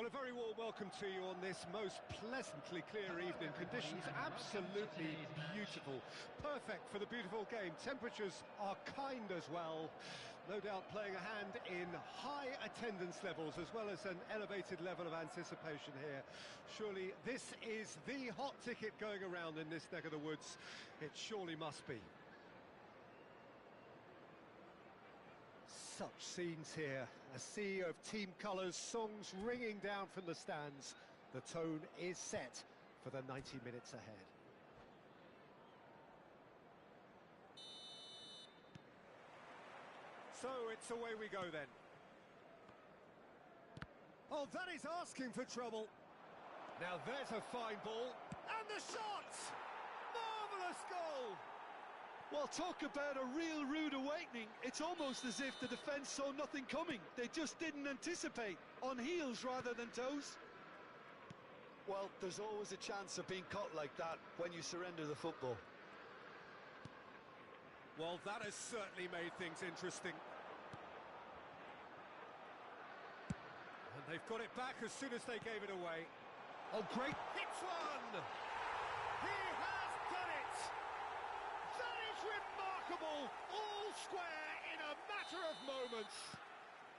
Well, a very warm welcome to you on this most pleasantly clear evening. Conditions absolutely beautiful. Perfect for the beautiful game. Temperatures are kind as well. No doubt playing a hand in high attendance levels as well as an elevated level of anticipation here. Surely this is the hot ticket going around in this neck of the woods. It surely must be. Such scenes here, a sea of team colours, songs ringing down from the stands. The tone is set for the 90 minutes ahead. So it's away we go then. Oh, that is asking for trouble. Now there's a fine ball, and the shot! Marvellous goal! Well, talk about a real rude awakening. It's almost as if the defence saw nothing coming. They just didn't anticipate. On heels rather than toes. Well, there's always a chance of being caught like that when you surrender the football. Well, that has certainly made things interesting. And they've got it back as soon as they gave it away. Oh, great! Hits one! He has done it! Remarkable, all square in a matter of moments.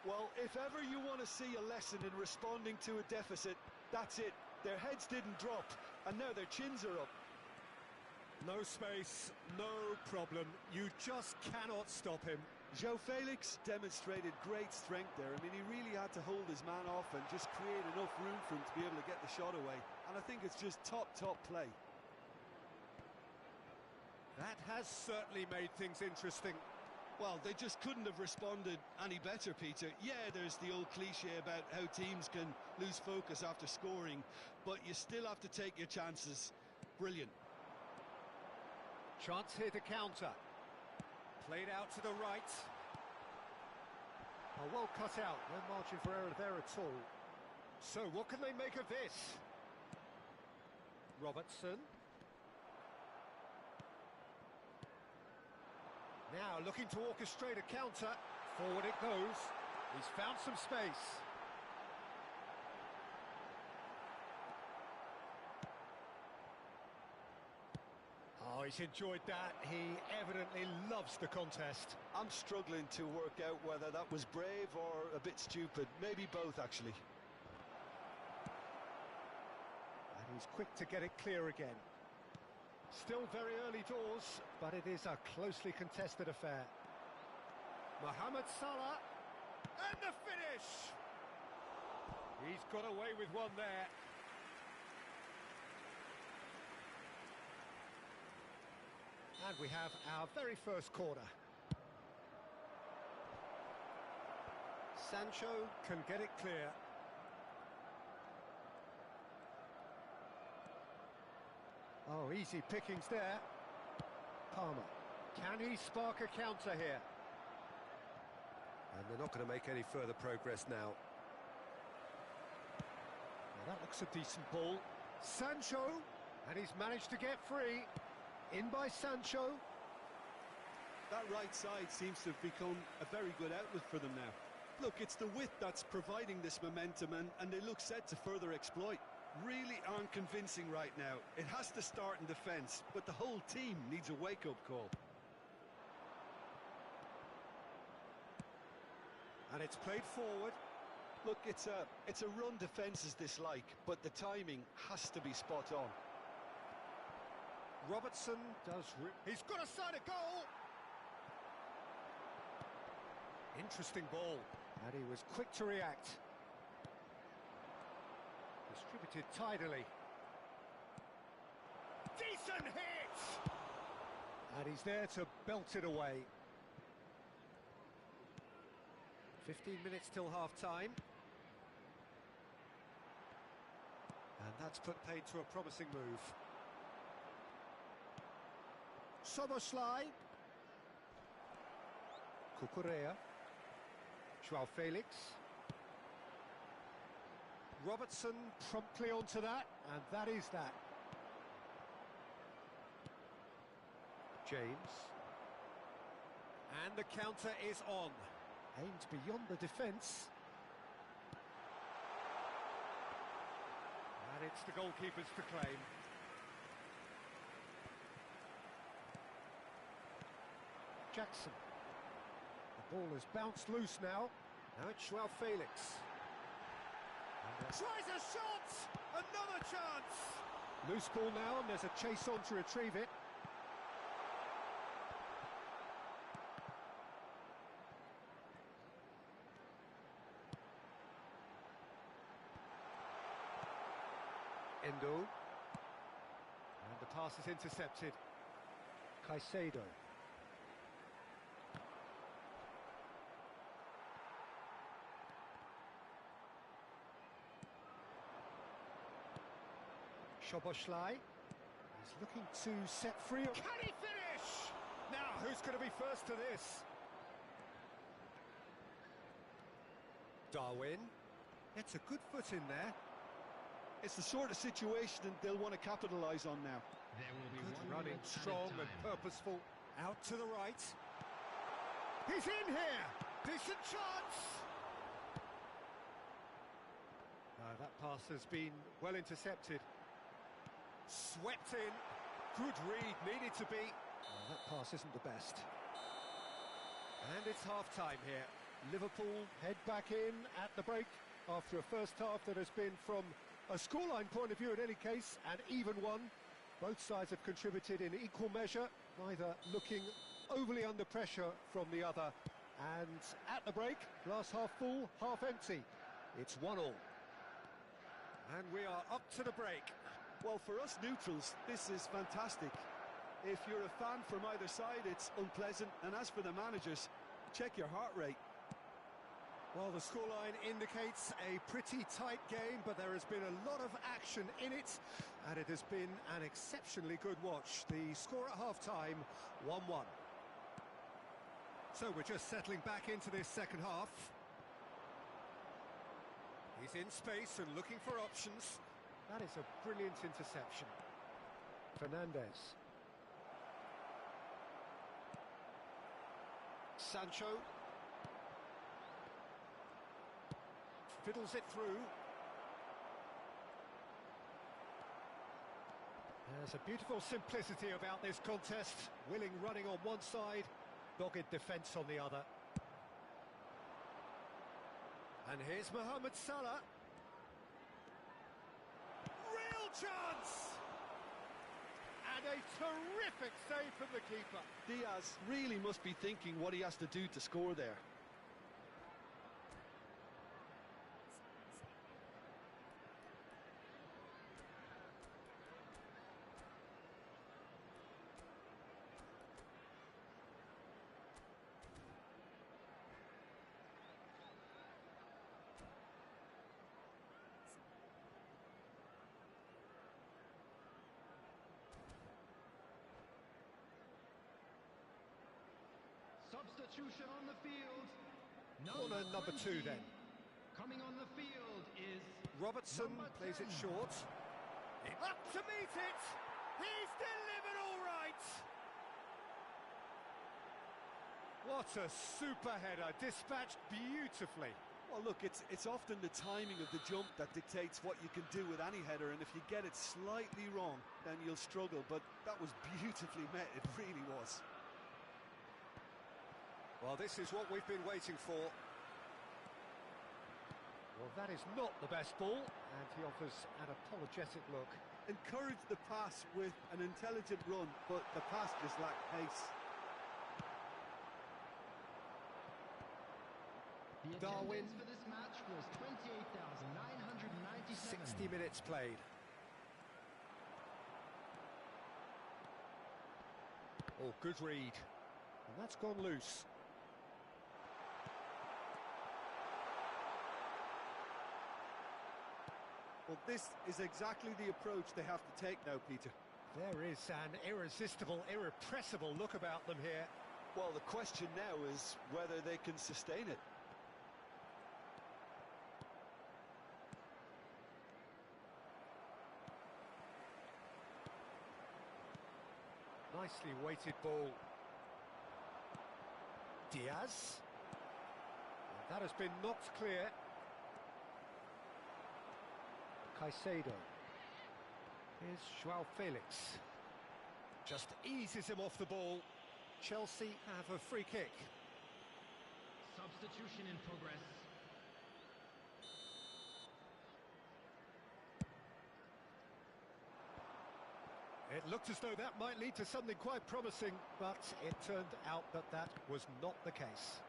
Well, if ever you want to see a lesson in responding to a deficit, that's it. Their heads didn't drop, and now their chins are up. No space, no problem. You just cannot stop him. João Felix demonstrated great strength there. I mean, he really had to hold his man off and just create enough room for him to be able to get the shot away. And I think it's just top play. That has certainly made things interesting. Well, they just couldn't have responded any better, Peter. Yeah, there's the old cliche about how teams can lose focus after scoring, but you still have to take your chances. Brilliant. Chance here to counter. Played out to the right. Oh, well cut out. No margin for error there at all. So, what can they make of this? Robertson. Now looking to orchestrate a counter. Forward it goes. He's found some space. Oh, he's enjoyed that. He evidently loves the contest. I'm struggling to work out whether that was brave or a bit stupid. Maybe both, actually. And he's quick to get it clear again. Still very early doors, but it is a closely contested affair. Mohamed Salah, and the finish! He's got away with one there. And we have our very first corner. Sancho can get it clear. Oh, easy pickings there. Palmer. Can he spark a counter here? And they're not going to make any further progress now. Now that looks a decent ball. Sancho, and he's managed to get free. In by Sancho. That right side seems to have become a very good outlet for them now. Look, it's the width that's providing this momentum, and they look set to further exploit. Really aren't convincing right now. It has to start in defence, but the whole team needs a wake-up call. And it's played forward. Look, it's a run defences dislike, but the timing has to be spot on. Robertson does... He's got a side of goal! Interesting ball. And he was quick to react. Distributed tidily. Decent hit! And he's there to belt it away. 15 minutes till half-time. And that's put paid to a promising move. Soboslai. Cucurella. João Felix. Robertson promptly onto that, and that is that. James. And the counter is on. Aimed beyond the defence. And it's the goalkeepers to claim. Jackson. The ball has bounced loose now. Now it's Joao Felix. Tries a shot! Another chance! Loose ball now, and there's a chase on to retrieve it. Endo. And the pass is intercepted. Caicedo. Szoboszlai is looking to set free. Can he finish? Now, who's going to be first to this? Darwin gets a good foot in there. It's the sort of situation they'll want to capitalise on now. There will be Good one running, minute strong added and time. purposeful. Out to the right. He's in here! Decent chance! That pass has been well intercepted. Swept in. Good read, needed to be. That pass isn't the best. And it's half-time here. Liverpool head back in at the break after a first half that has been, from a scoreline point of view in any case, an even one. Both sides have contributed in equal measure, neither looking overly under pressure from the other. And at the break, glass half full, half empty. It's 1-1. And we are up to the break. Well, for us neutrals, this is fantastic. If you're a fan from either side, it's unpleasant. And as for the managers, check your heart rate. Well, the scoreline indicates a pretty tight game, but there has been a lot of action in it, and it has been an exceptionally good watch. The score at half-time, 1-1. So we're just settling back into this second half. He's in space and looking for options. That is a brilliant interception. Fernandez. Sancho. Fiddles it through. There's a beautiful simplicity about this contest. Willing running on one side, dogged defence on the other. And here's Mohamed Salah. Real chance! And a terrific save from the keeper. Diaz really must be thinking what he has to do to score there. Substitution on the field. Corner number 2 then. Coming on the field is Robertson number plays 10. it short. Up to meet it! He's delivered all right! What a super header, dispatched beautifully. Well, look, it's often the timing of the jump that dictates what you can do with any header, and if you get it slightly wrong, then you'll struggle. But that was beautifully met, it really was. Well, this is what we've been waiting for. Well, that is not the best ball, and he offers an apologetic look. Encourage the pass with an intelligent run, but the pass just lacked pace. The Darwin. attendance for this match was 28,997. 60 minutes played. Oh, good read. And that's gone loose. Well, this is exactly the approach they have to take now, Peter. There is an irresistible, irrepressible look about them here. Well, the question now is whether they can sustain it. Nicely weighted ball. Diaz. That has been knocked clear. Caicedo. Here's Joao Felix. Just eases him off the ball. Chelsea have a free kick. Substitution in progress. It looked as though that might lead to something quite promising, but it turned out that that was not the case.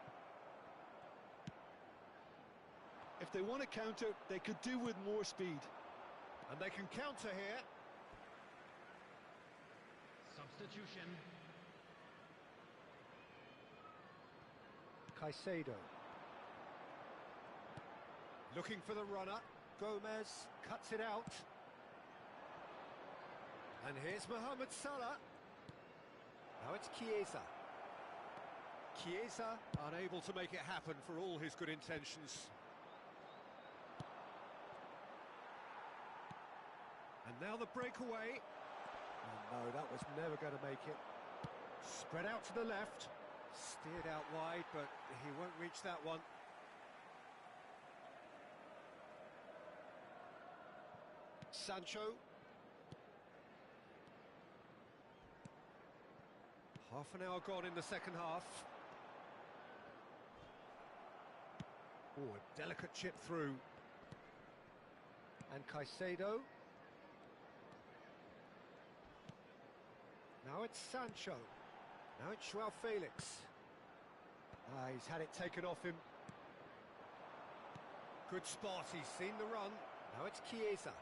If they want to counter, they could do with more speed. And they can counter here. Substitution. Caicedo. Looking for the runner. Gomez cuts it out. And here's Mohamed Salah. Now it's Chiesa. Chiesa unable to make it happen for all his good intentions. And now the breakaway. Oh no, that was never going to make it. Spread out to the left. Steered out wide, but he won't reach that one. Sancho. Half an hour gone in the second half. Oh, a delicate chip through. And Caicedo. Now it's Sancho. Now it's Joao Felix. He's had it taken off him. Good spot, he's seen the run. Now it's Chiesa.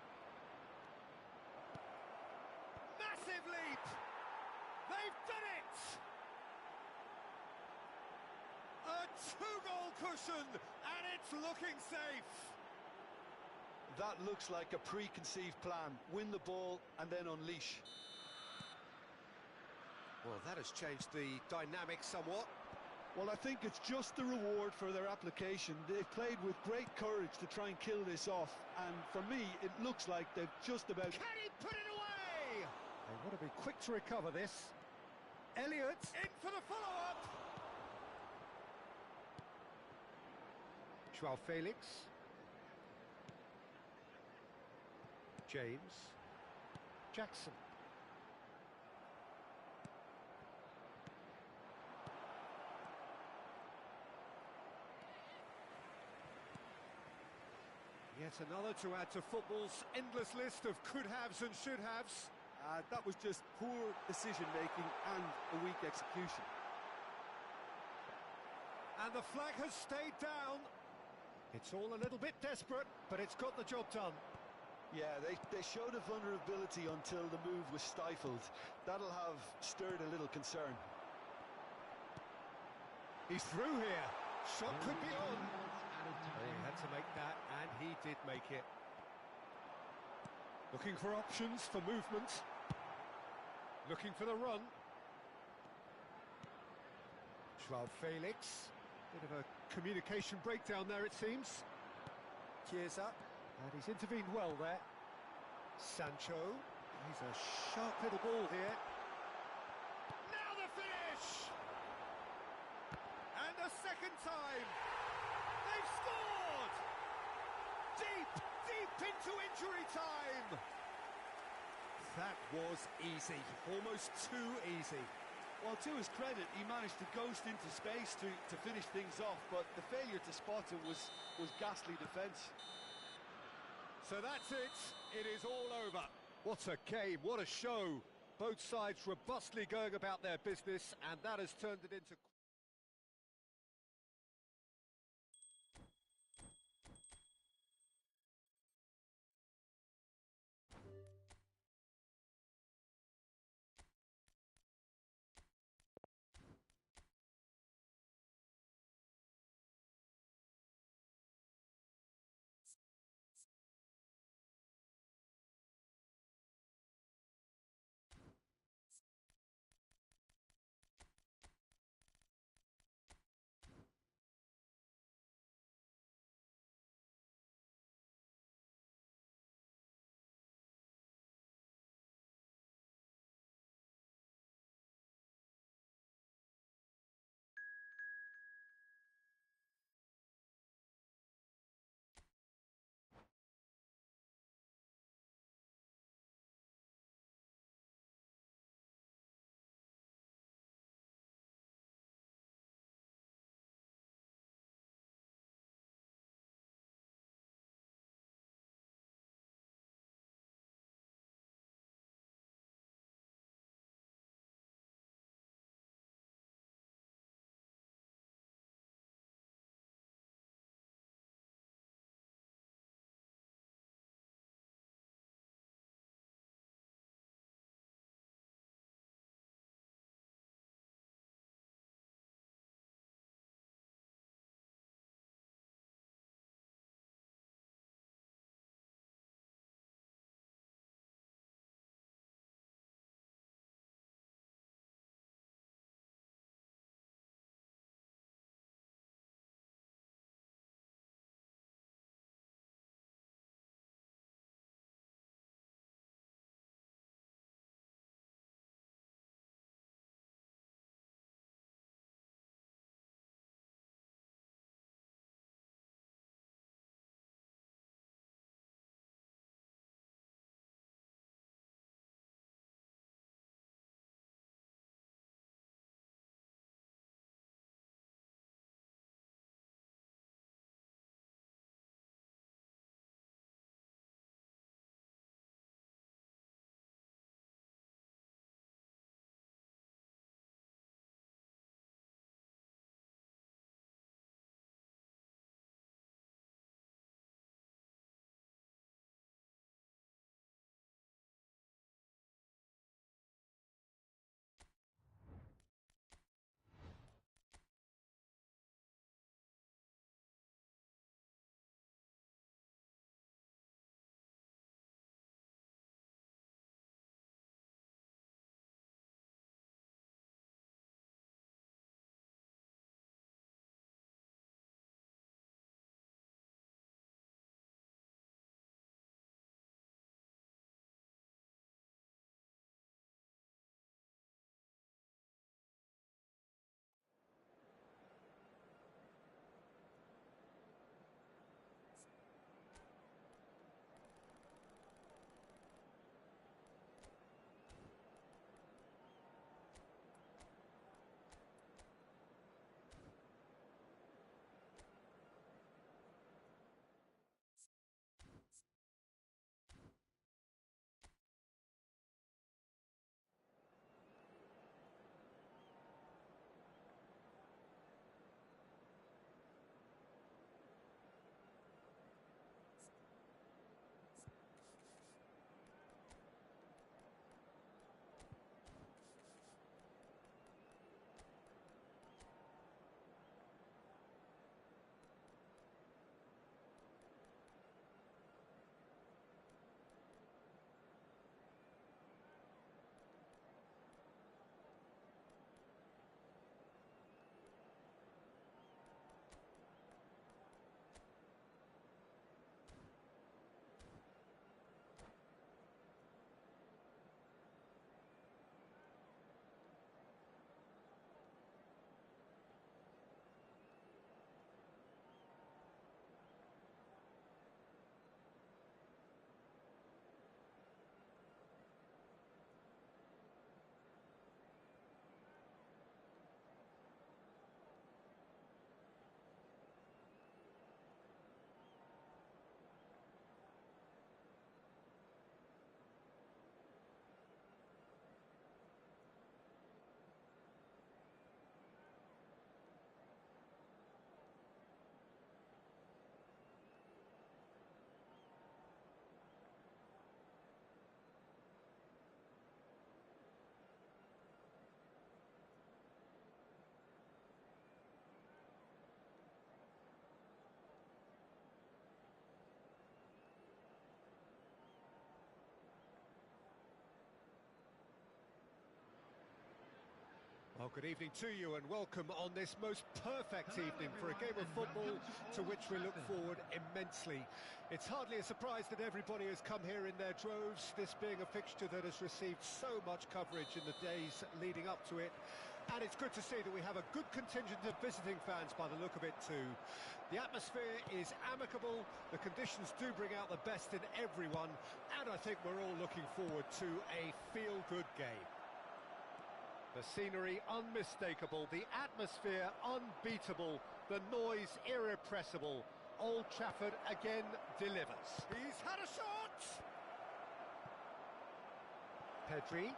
Massive leap! They've done it! A two-goal cushion, and it's looking safe. That looks like a preconceived plan. Win the ball and then unleash. Well, that has changed the dynamic somewhat. Well, I think it's just the reward for their application. They've played with great courage to try and kill this off, and for me, it looks like they've just about... Can he put it away? They want to be quick to recover this. Elliott in for the follow-up. Joao Felix. James. Jackson. Yet another to add to football's endless list of could-haves and should-haves. That was just poor decision-making and a weak execution. And the flag has stayed down. It's all a little bit desperate, but it's got the job done. Yeah, they showed a vulnerability until the move was stifled. That'll have stirred a little concern. He's through here. Shot could be on. Out of Oh, he time. had to make that, and he did make it. Looking for options for movement. Looking for the run. Joao Felix. Bit of a communication breakdown there, it seems. Chiesa. And he's intervened well there. Sancho. He's a sharp little ball here. Now the finish! And a second time. They've scored! Deep, deep into injury time! That was easy, almost too easy. Well, to his credit, he managed to ghost into space to finish things off, but the failure to spot him was ghastly defence. So that's it, it is all over. What a game, what a show. Both sides robustly going about their business, and that has turned it into... Oh, good evening to you and welcome on this most perfect evening for a game of football to which we look forward immensely. It's hardly a surprise that everybody has come here in their droves, this being a fixture that has received so much coverage in the days leading up to it. And it's good to see that we have a good contingent of visiting fans by the look of it too. The atmosphere is amicable, the conditions do bring out the best in everyone, and I think we're all looking forward to a feel-good game. The scenery unmistakable, the atmosphere unbeatable, the noise irrepressible. Old Trafford again delivers. He's had a shot! Pedri.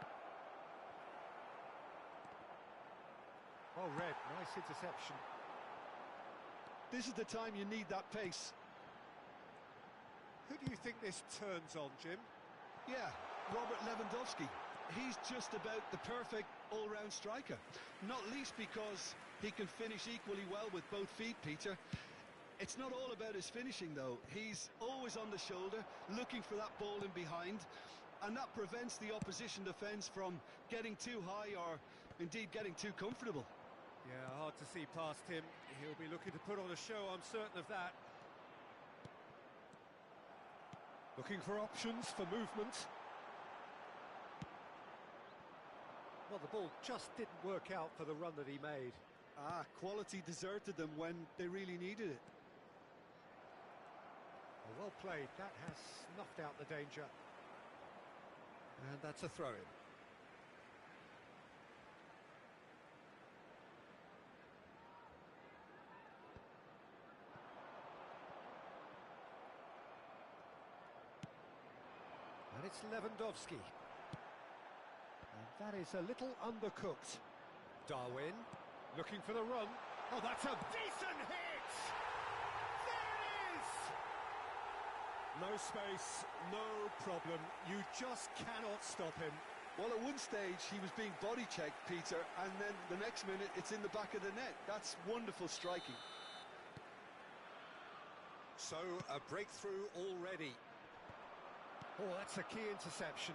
Well read, nice interception. This is the time you need that pace. Who do you think this turns on, Jim? Yeah, Robert Lewandowski. He's just about the perfect all-round striker. Not least because he can finish equally well with both feet, Peter. It's not all about his finishing, though. He's always on the shoulder, looking for that ball in behind, and that prevents the opposition defence from getting too high or, indeed, getting too comfortable. Yeah, hard to see past him. He'll be looking to put on a show, I'm certain of that. Looking for options for movement. Well, the ball just didn't work out for the run that he made. Quality deserted them when they really needed it. Well played, that has snuffed out the danger. And that's a throw-in. And it's Lewandowski. And that is a little undercooked. Darwin, looking for the run. Oh, that's a decent hit! There it is! No space, no problem. You just cannot stop him. Well, at one stage, he was being body-checked, Peter, and then the next minute, it's in the back of the net. That's wonderful striking. So, a breakthrough already. Oh, that's a key interception.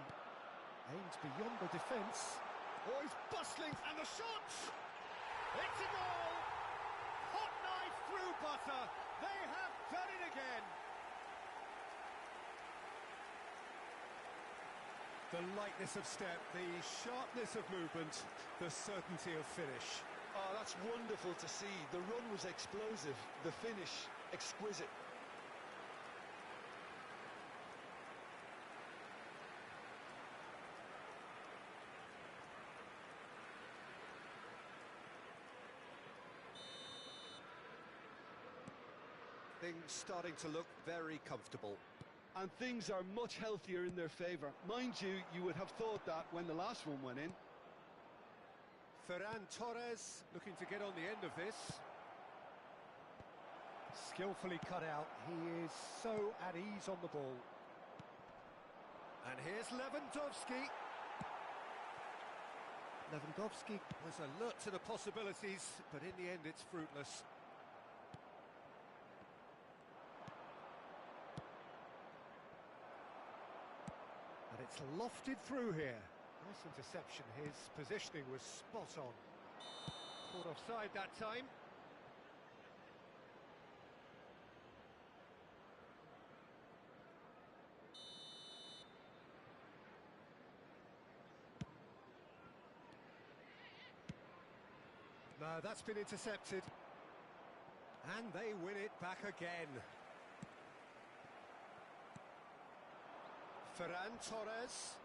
Aims beyond the defence. Oh, he's bustling, and the shot! It's a goal! Hot knife through butter. They have done it again. The lightness of step, the sharpness of movement, the certainty of finish. Oh, that's wonderful to see. The run was explosive, the finish exquisite. Things starting to look very comfortable. And things are much healthier in their favour. Mind you, you would have thought that when the last one went in. Ferran Torres looking to get on the end of this. Skillfully cut out. He is so at ease on the ball. And here's Lewandowski. Lewandowski was alert to the possibilities, but in the end it's fruitless. It's lofted through here. Nice interception. His positioning was spot on. Caught offside that time. No, that's been intercepted. And they win it back again. Ferran Torres.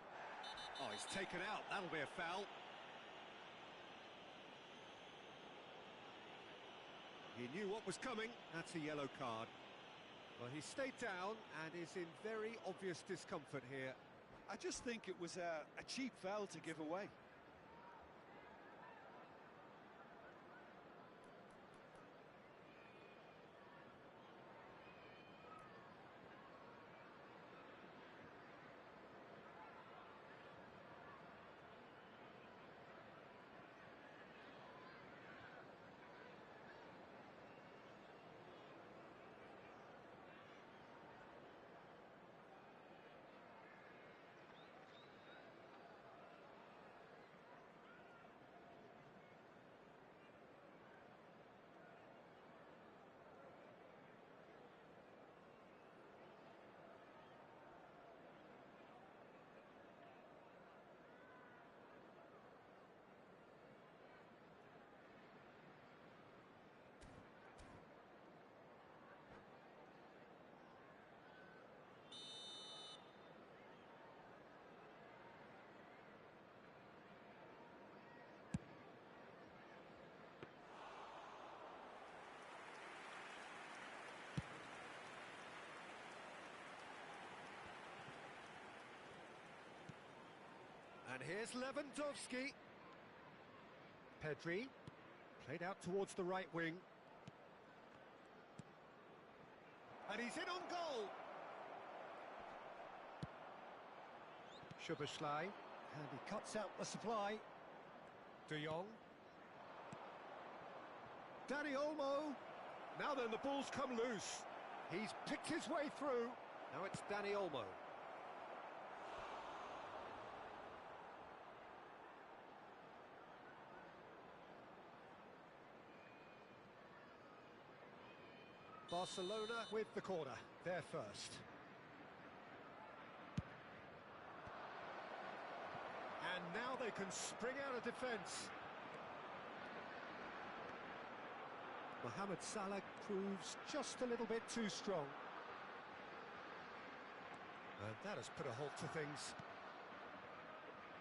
Oh, he's taken out. That'll be a foul. He knew what was coming. That's a yellow card. Well, he stayed down and is in very obvious discomfort here. I just think it was a cheap foul to give away. And here's Lewandowski. Pedri, played out towards the right wing. And he's in on goal. Szoboszlai, and he cuts out the supply. De Jong. Dani Olmo. Now then, the ball's come loose. He's picked his way through. Now it's Dani Olmo. Barcelona with the corner, they're first. And now they can spring out of defence. Mohamed Salah proves just a little bit too strong. And that has put a halt to things.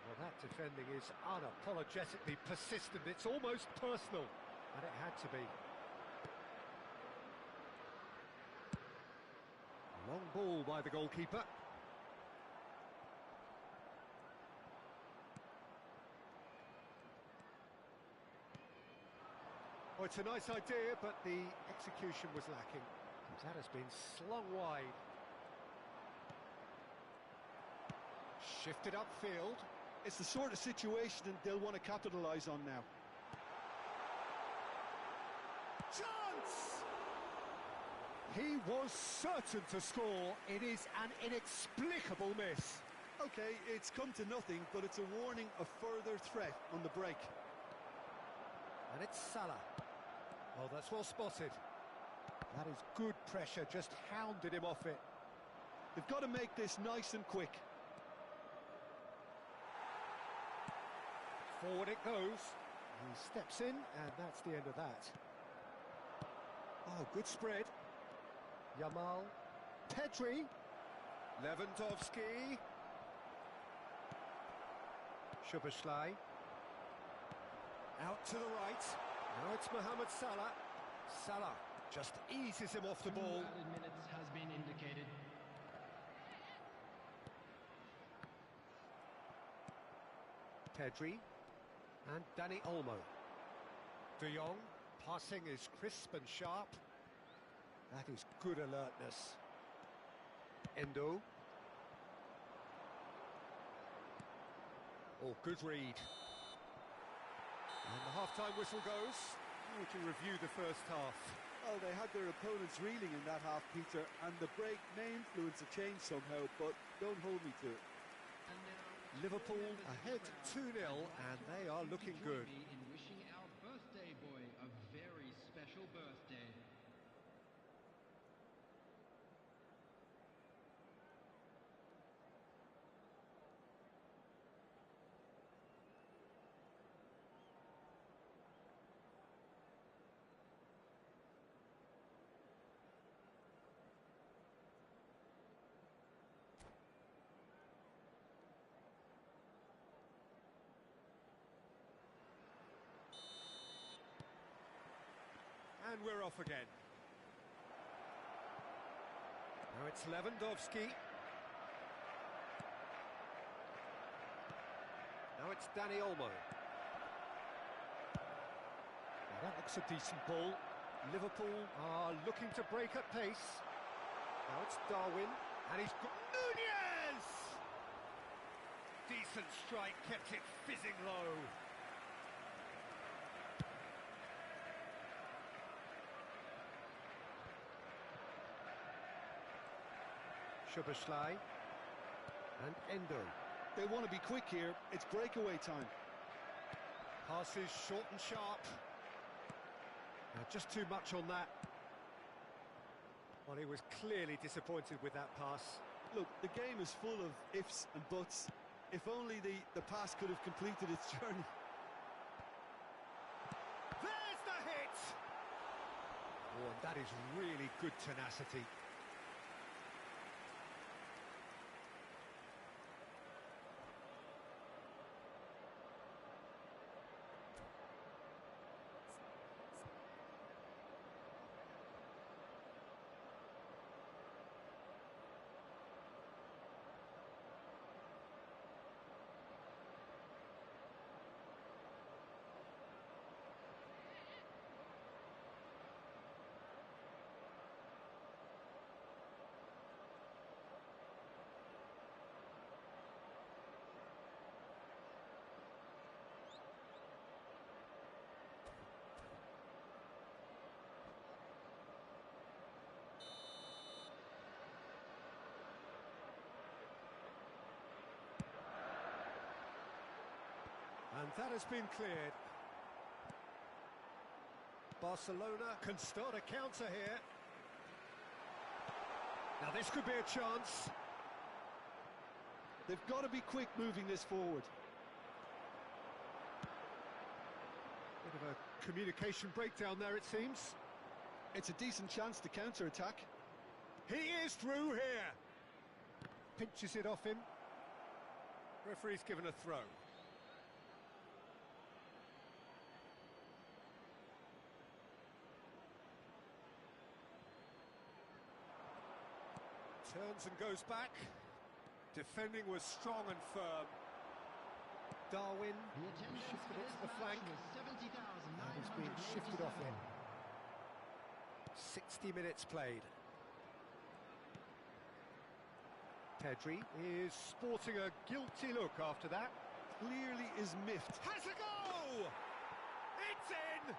Well, that defending is unapologetically persistent. It's almost personal, and it had to be. Long ball by the goalkeeper. Oh, it's a nice idea, but the execution was lacking. That has been slung wide. Shifted upfield. It's the sort of situation they'll want to capitalise on now. Chance! He was certain to score. It is an inexplicable miss. Okay, it's come to nothing, but it's a warning of further threat on the break. And it's Salah. Oh, that's well spotted. That is good pressure, just hounded him off it. They've got to make this nice and quick. Forward it goes. He steps in, and that's the end of that. Oh, good spread. Yamal. Pedri. Lewandowski. Szoboszlai. Out to the right. Now it's Mohamed Salah. Salah just eases him off the ball. 2 added minutes has been indicated. Pedri. And Dani Olmo. De Jong. Passing is crisp and sharp. That is good alertness. Endo. Oh, good read. And the half-time whistle goes. We can review the first half. Well, they had their opponents reeling in that half, Peter, and the break may influence a change somehow, but don't hold me to it. And now, Liverpool ahead 2-0, and they are looking good. join me in wishing our birthday boy a very special birthday. And we're off again. Now it's Lewandowski. Now it's Dani Olmo. Now that looks a decent ball. Liverpool are looking to break at pace. Now it's Darwin, and he's got Nunez! Decent strike, kept it fizzing low. Szoboszlai and Endo. They want to be quick here. It's breakaway time. Passes short and sharp. Just too much on that. Well, he was clearly disappointed with that pass. Look, the game is full of ifs and buts. If only the pass could have completed its journey. There's the hit! Oh, and that is really good tenacity. And that has been cleared. Barcelona can start a counter here. Now this could be a chance. They've got to be quick moving this forward. Bit of a communication breakdown there, it seems. It's a decent chance to counter-attack. He is through here. Pinches it off him. Referee's given a throw. Turns and goes back. Defending was strong and firm. Darwin shifted it to the flank. And he's being shifted off him. 60 minutes played. Pedri is sporting a guilty look after that. Clearly is miffed. Has a go! It's in!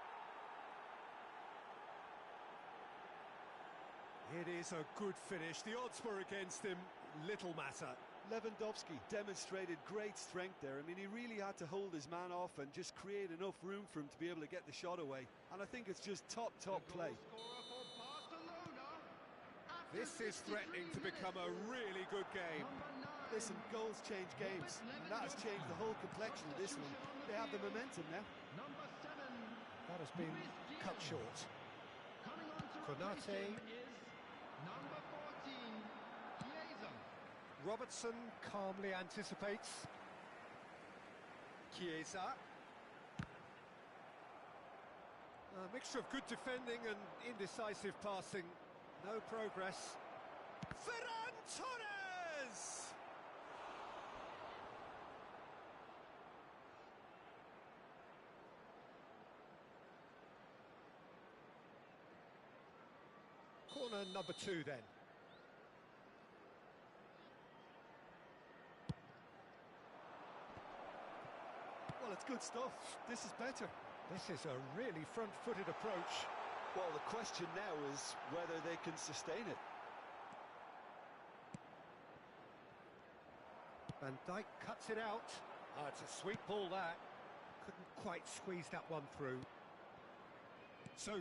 It is a good finish. The odds were against him. Little matter. Lewandowski demonstrated great strength there. I mean, he really had to hold his man off and just create enough room for him to be able to get the shot away. And I think it's just top play. This is threatening to become a really good game. Listen, goals change games, and that has changed the whole complexion of this one. They have the momentum now. That has been cut short. Konate. Robertson calmly anticipates. Chiesa. A mixture of good defending and indecisive passing. No progress. Ferran Torres! Corner number 2 then. Well, it's good stuff. This is better. This is a really front-footed approach. Well, the question now is whether they can sustain it. Van Dijk cuts it out. Oh, it's a sweet ball, that. Couldn't quite squeeze that one through. So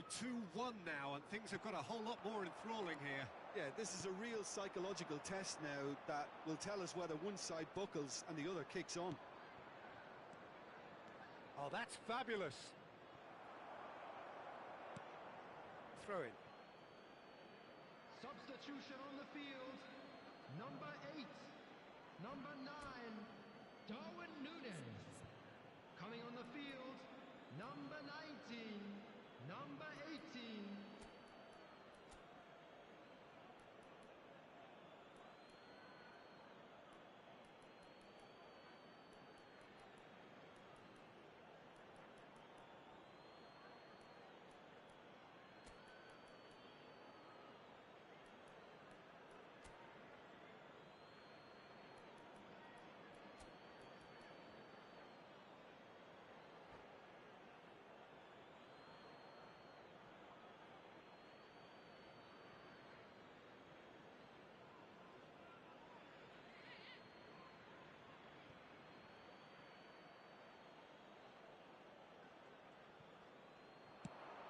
2-1 now, and things have got a whole lot more enthralling here. Yeah, this is a real psychological test now that will tell us whether one side buckles and the other kicks on. Oh, that's fabulous. Throw in. Substitution on the field. Number 8. Number 9. Darwin Núñez. Coming on the field. Number 19. Number 18.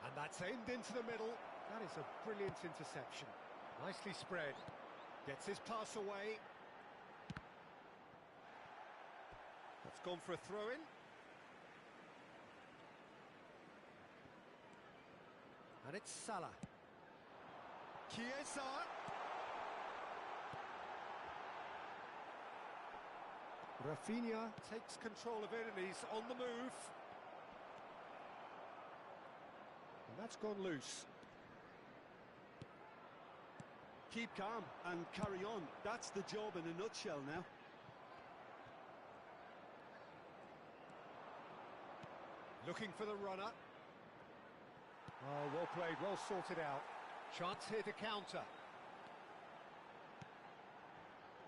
And that's aimed into the middle. That is a brilliant interception. Nicely spread. Gets his pass away. That's gone for a throw-in. And it's Salah. Chiesa. Rafinha takes control of it and he's on the move. And that's gone loose. Keep calm and carry on. That's the job in a nutshell now. Looking for the runner. Oh, well played, well sorted out. Chance here to counter.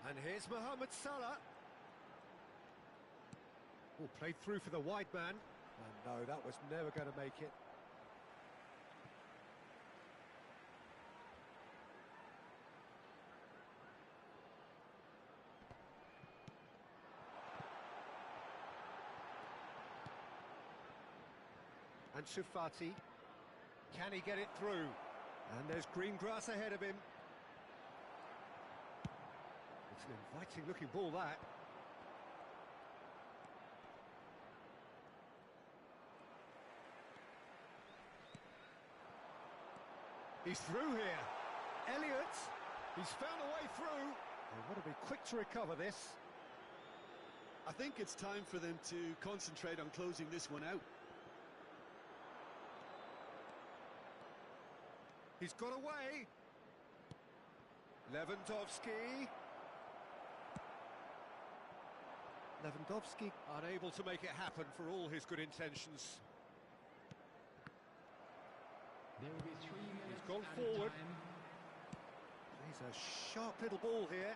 And here's Mohamed Salah. Oh, played through for the wide man. And no, that was never going to make it. And Sufati. Can he get it through? And there's green grass ahead of him. It's an inviting looking ball, that. He's through here. Elliott. He's found a way through. They've got to be quick to recover this. I think it's time for them to concentrate on closing this one out. He's got away. Lewandowski. Lewandowski unable to make it happen for all his good intentions. There will be 3 minutes. He's gone added forward. time. He's a sharp little ball here.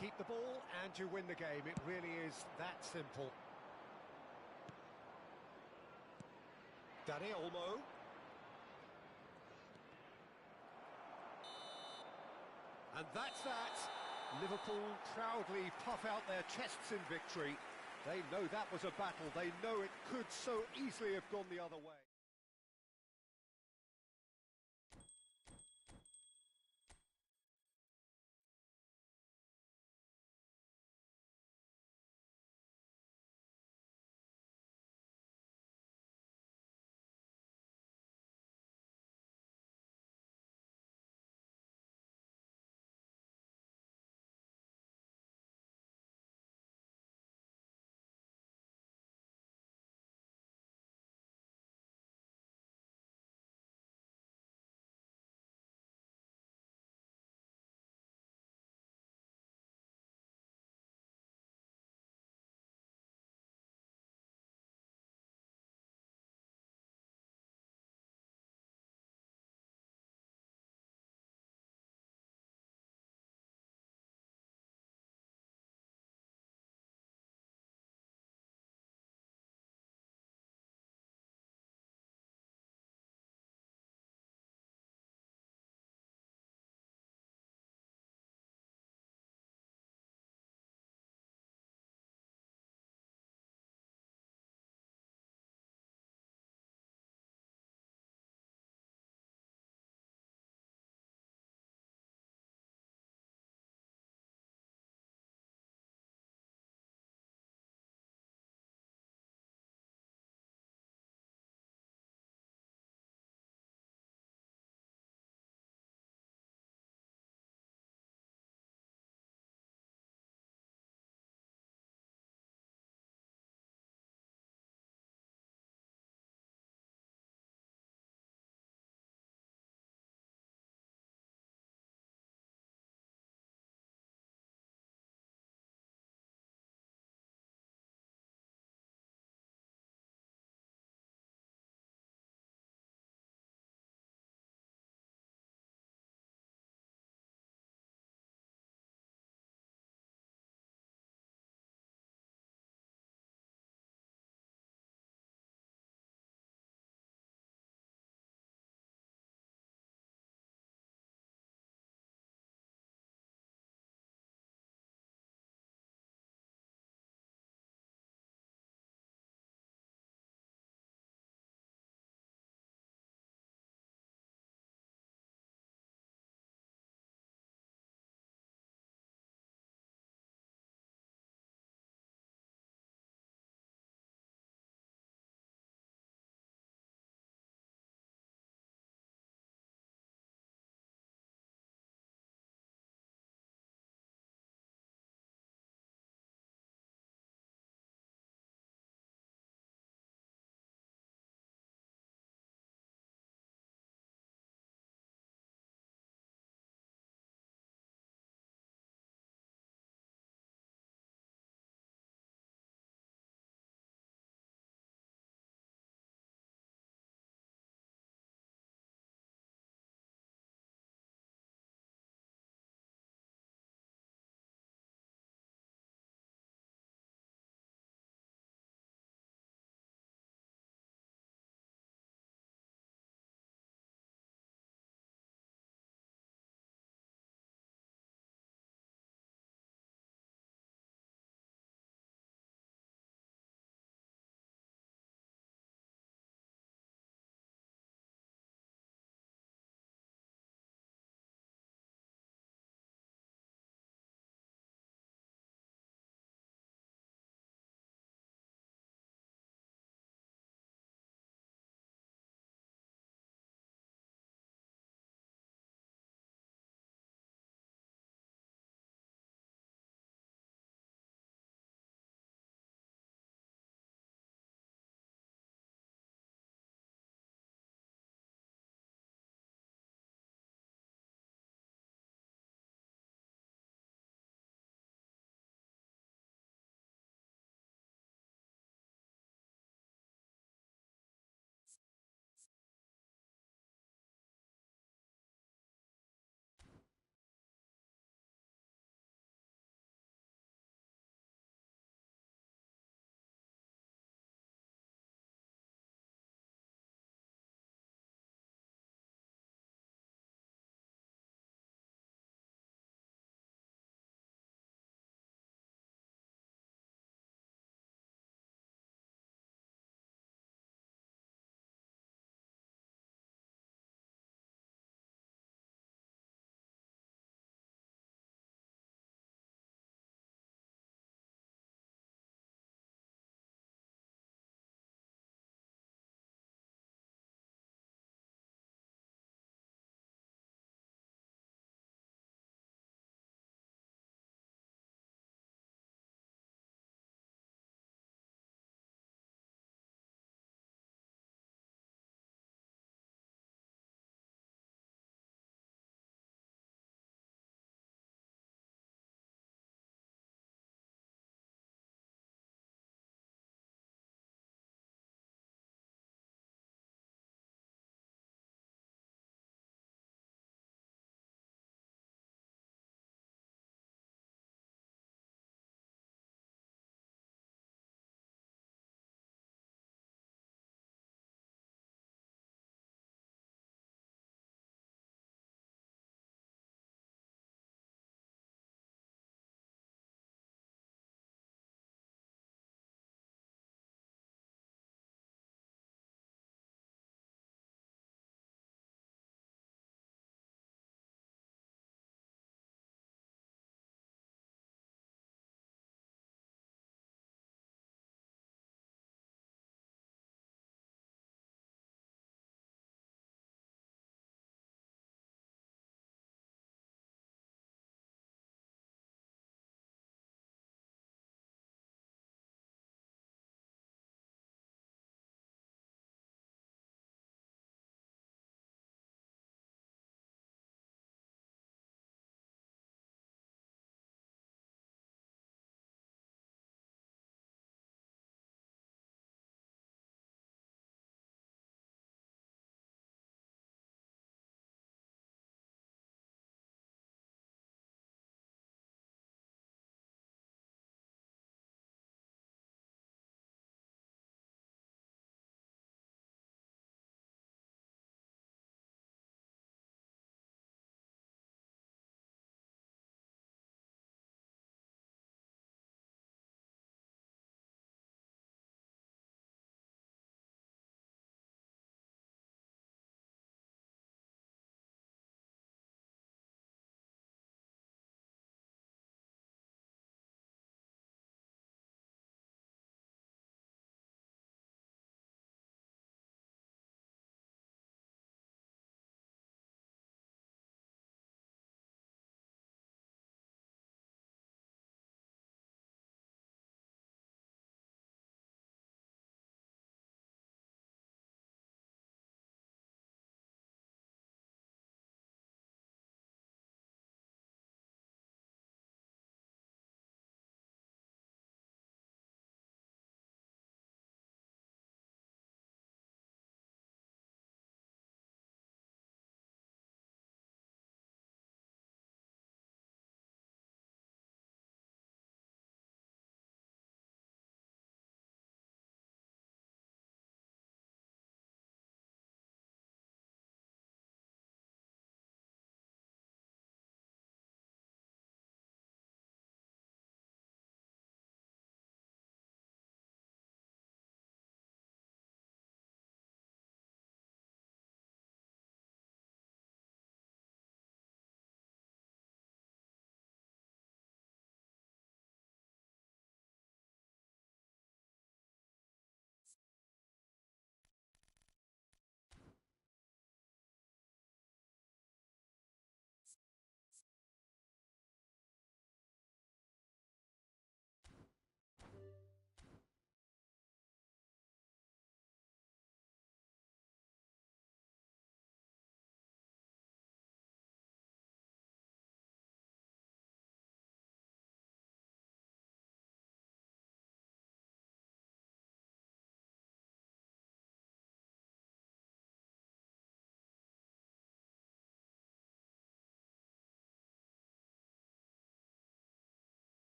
Keep the ball and you win the game. It really is that simple. Dani Olmo. And that's that. Liverpool proudly puff out their chests in victory. They know that was a battle. They know it could so easily have gone the other way.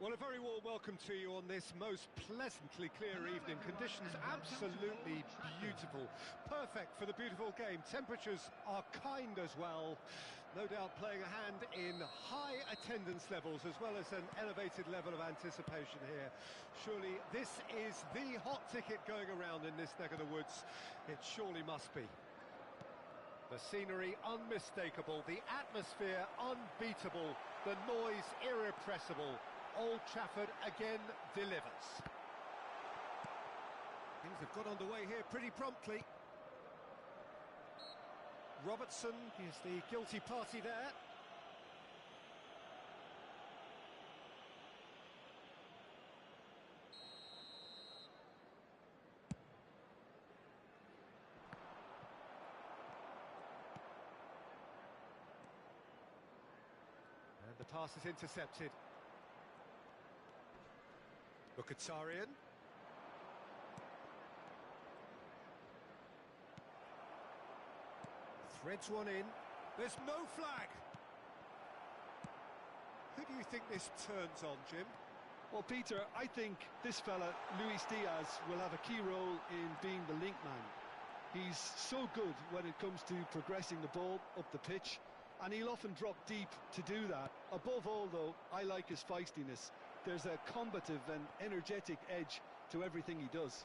Well, a very warm welcome to you on this most pleasantly clear evening. Conditions absolutely beautiful. Perfect for the beautiful game. Temperatures are kind as well. No doubt playing a hand in high attendance levels as well as an elevated level of anticipation here. Surely this is the hot ticket going around in this neck of the woods. It surely must be. The scenery unmistakable, the atmosphere unbeatable, the noise irrepressible. Old Trafford again delivers. Things have got underway here pretty promptly. Robertson is the guilty party there. And the pass is intercepted. Mkhitaryan. Threads one in. There's no flag. Who do you think this turns on, Jim? Well, Peter, I think this fella, Luis Diaz, will have a key role in being the link man. He's so good when it comes to progressing the ball up the pitch, and he'll often drop deep to do that. Above all, though, I like his feistiness. There's a combative and energetic edge to everything he does.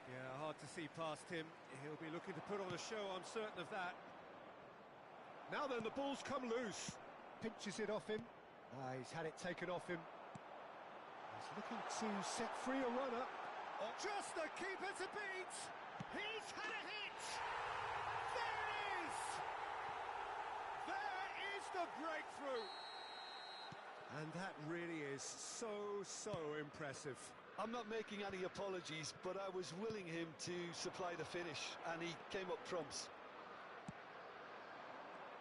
Yeah, hard to see past him. He'll be looking to put on a show, I'm certain of that. Now then, the ball's come loose. Pinches it off him. He's had it taken off him. He's looking to set free a runner. Oh, just the keeper to beat. He's had a hit. There it is. There is the breakthrough. And that really is so impressive. I'm not making any apologies, but I was willing him to supply the finish, and he came up trumps.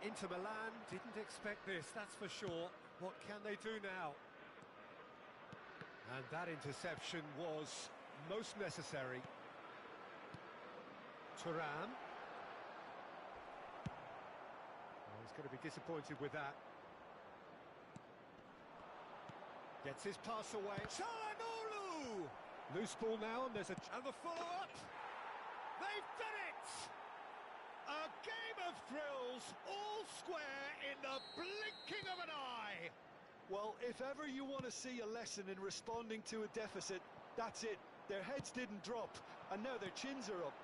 Inter Milan didn't expect this, that's for sure. What can they do now? And that interception was most necessary. Thuram. Oh, he's going to be disappointed with that. Gets his pass away. Çalhanoğlu! Loose ball now, and there's and the follow-up. They've done it! A game of thrills, all square in the blinking of an eye. Well, if ever you want to see a lesson in responding to a deficit, that's it. Their heads didn't drop, and now their chins are up.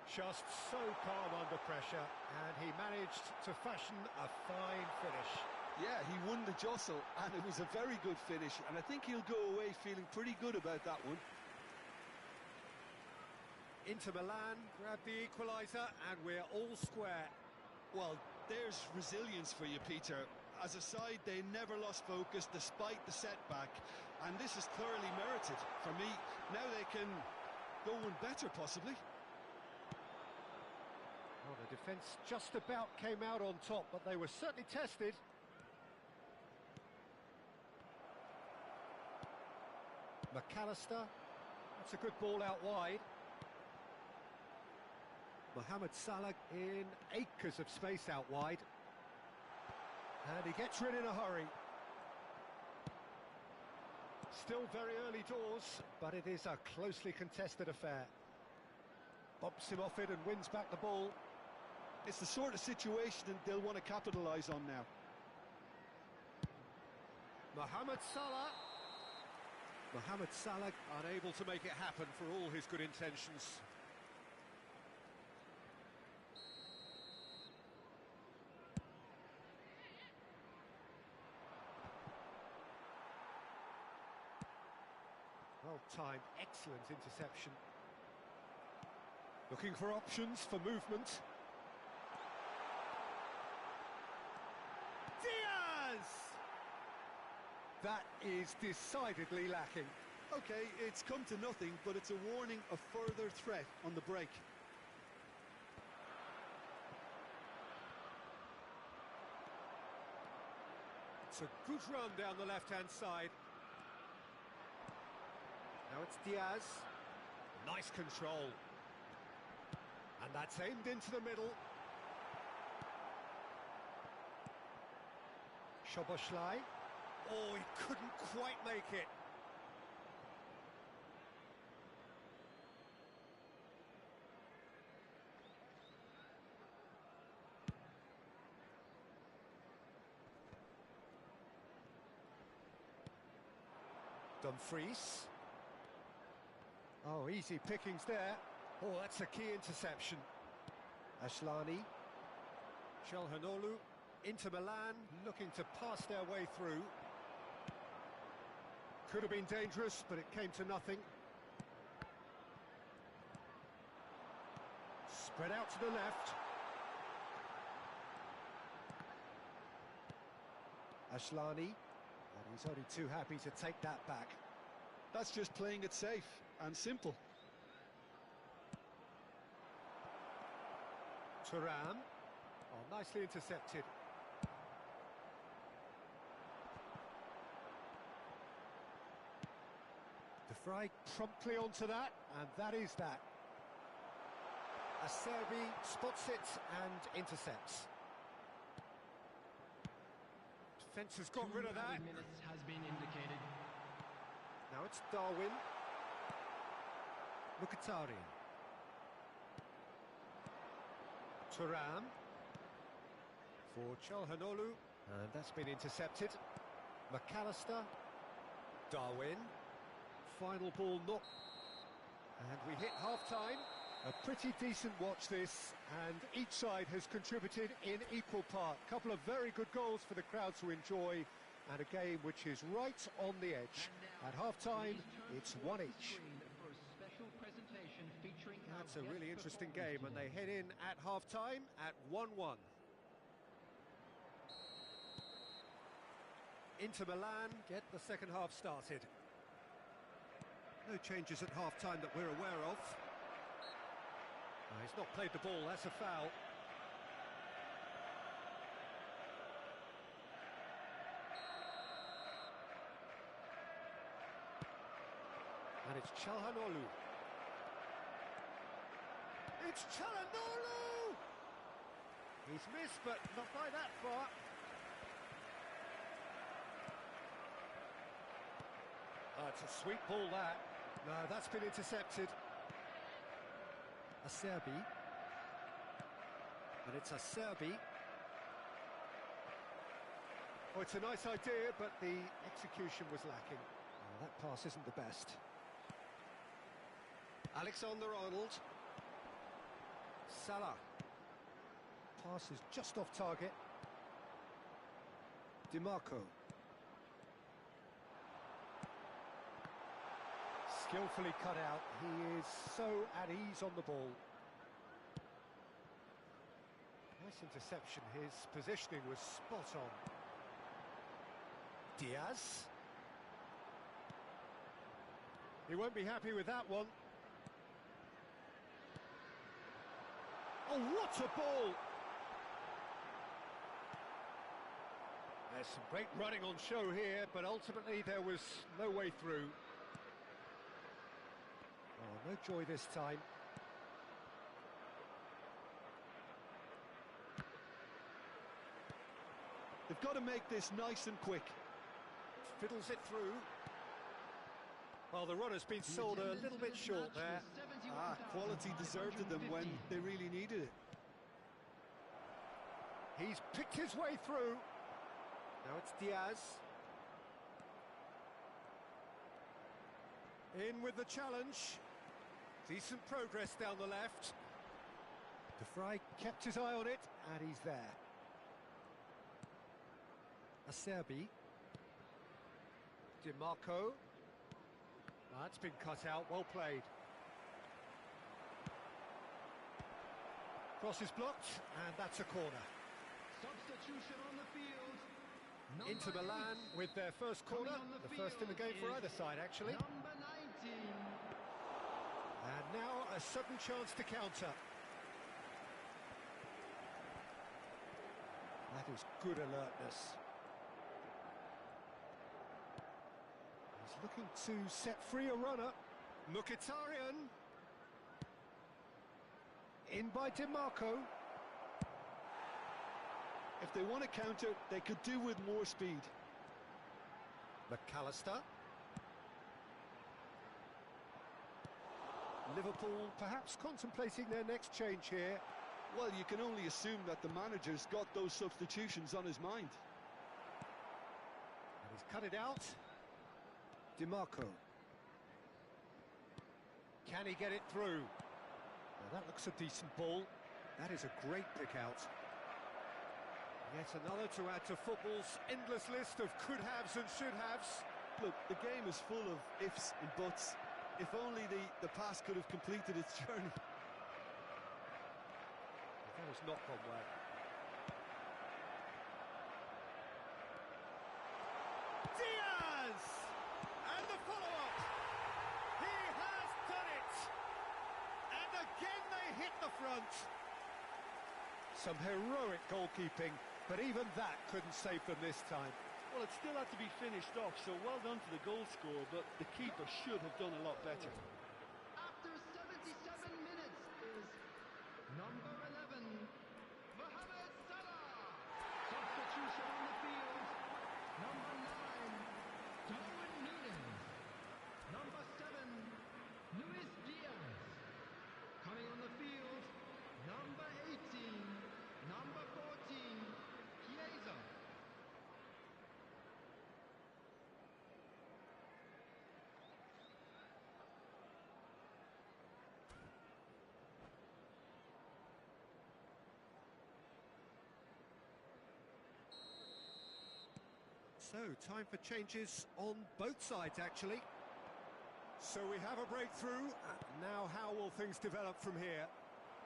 Just so calm under pressure, and he managed to fashion a fine finish. Yeah, he won the jostle, and it was a very good finish, and I think he'll go away feeling pretty good about that one. Inter Milan grabbed the equaliser, and we're all square. Well, there's resilience for you, Peter. As a side, they never lost focus despite the setback, and this is thoroughly merited. For me, now they can go one better, possibly. Well, the defence just about came out on top, but they were certainly tested. McAllister, that's a good ball out wide. Mohamed Salah in acres of space out wide. And he gets rid in a hurry. Still very early doors, but it is a closely contested affair. Bumps him off it and wins back the ball. It's the sort of situation they'll want to capitalise on now. Mohamed Salah. Mohamed Salah unable to make it happen for all his good intentions. Well-timed, excellent interception. Looking for options for movement. Diaz! That is decidedly lacking. Okay, it's come to nothing, but it's a warning of further threat on the break. It's a good run down the left-hand side. Now it's Diaz. Nice control. And that's aimed into the middle. Szoboszlai. Oh, he couldn't quite make it. Dumfries. Oh, easy pickings there. Oh, that's a key interception. Ashlani. Chalhanoglu. Inter Milan looking to pass their way through. Could have been dangerous, but it came to nothing. Spread out to the left. Ashlani. And he's only too happy to take that back. That's just playing it safe and simple. Thuram. Oh, nicely intercepted. De Vrij promptly onto that, and that is that. Acerbi spots it and intercepts. Defence has got rid of that. 2 minutes has been indicated. Now it's Darwin. Mkhitaryan. Thuram. For Chalhanoglu. And that's been intercepted. McAllister. Darwin. Final ball not. And we hit half-time. A pretty decent watch this, and each side has contributed in equal part. Couple of very good goals for the crowd to enjoy, and a game which is right on the edge. At half-time, it's one each. That's a really interesting game, and they head in at half-time at 1-1. Inter Milan get the second half started. No changes at half-time that we're aware of. He's not played the ball, that's a foul. And it's Chalhanoglu. It's Chalhanoglu! He's missed, but not by that far. It's a sweet ball, that. No, that's been intercepted. Acerbi. And it's Acerbi. Oh, it's a nice idea, but the execution was lacking. Oh, that pass isn't the best. Alexander-Arnold. Salah. Pass is just off target. DiMarco. Skillfully cut out. He is so at ease on the ball. Nice interception. His positioning was spot on. Diaz. He won't be happy with that one. Oh, what a ball! There's some great running on show here, but ultimately there was no way through. Oh, no joy this time. They've got to make this nice and quick. Fiddles it through. Well, the run has been sold a little bit short there. Quality deserted them when they really needed it. He's picked his way through. Now it's Diaz. In with the challenge. Decent progress down the left. De Vrij kept his eye on it, and he's there. Acerbi. DiMarco. That's been cut out, well played. Cross is blocked, and that's a corner. Substitution on the field. Inter Milan with their first corner, the first in the game for either side, actually. Number 19. And now a sudden chance to counter. That is good alertness. He's looking to set free a runner. Mkhitaryan. In by DiMarco. If they want to counter, they could do with more speed. McAllister. Liverpool perhaps contemplating their next change here. Well, you can only assume that the manager's got those substitutions on his mind. And he's cut it out. DiMarco. Can he get it through? Now that looks a decent ball. That is a great pick out. Yet another to add to football's endless list of could-haves and should-haves. Look, the game is full of ifs and buts. If only the pass could have completed its journey. That has not gone well. Diaz! And the follow-up! He has done it! And again they hit the front. Some heroic goalkeeping, but even that couldn't save them this time. Well, it still had to be finished off, so well done to the goal scorer, but the keeper should have done a lot better. After 77 minutes is number 11, Mohamed Salah. Substitution on the field, number 9, Darwin Núñez. Number 7, Luis Diaz. Coming on the field, number 18, number 14, Chiesa. So, time for changes on both sides, actually. So we have a breakthrough. Now, how will things develop from here?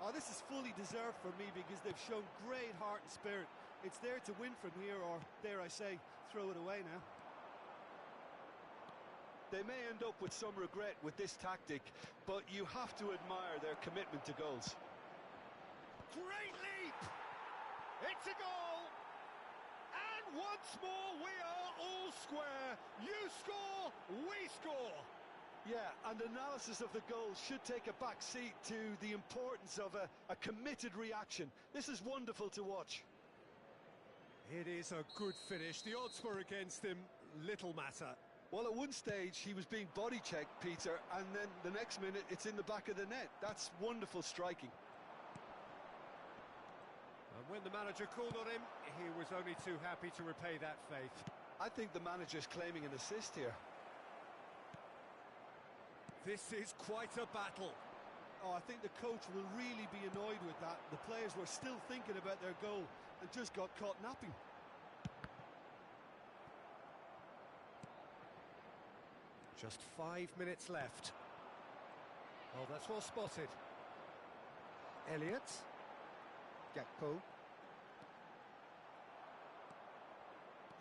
Oh, this is fully deserved for me because they've shown great heart and spirit. It's there to win from here, or, dare I say, throw it away now. They may end up with some regret with this tactic, but you have to admire their commitment to goals. Great leap! It's a goal! And once more, we are all square. You score, we score. Yeah, and analysis of the goal should take a back seat to the importance of a committed reaction. This is wonderful to watch. It is a good finish. The odds were against him. Little matter. Well, at one stage, he was being body-checked, Peter, and then the next minute, it's in the back of the net. That's wonderful striking. And when the manager called on him, he was only too happy to repay that faith. I think the manager's claiming an assist here. This is quite a battle. Oh, I think the coach will really be annoyed with that. The players were still thinking about their goal and just got caught napping. Just 5 minutes left. Oh, that's well spotted. Elliott. Gakpo.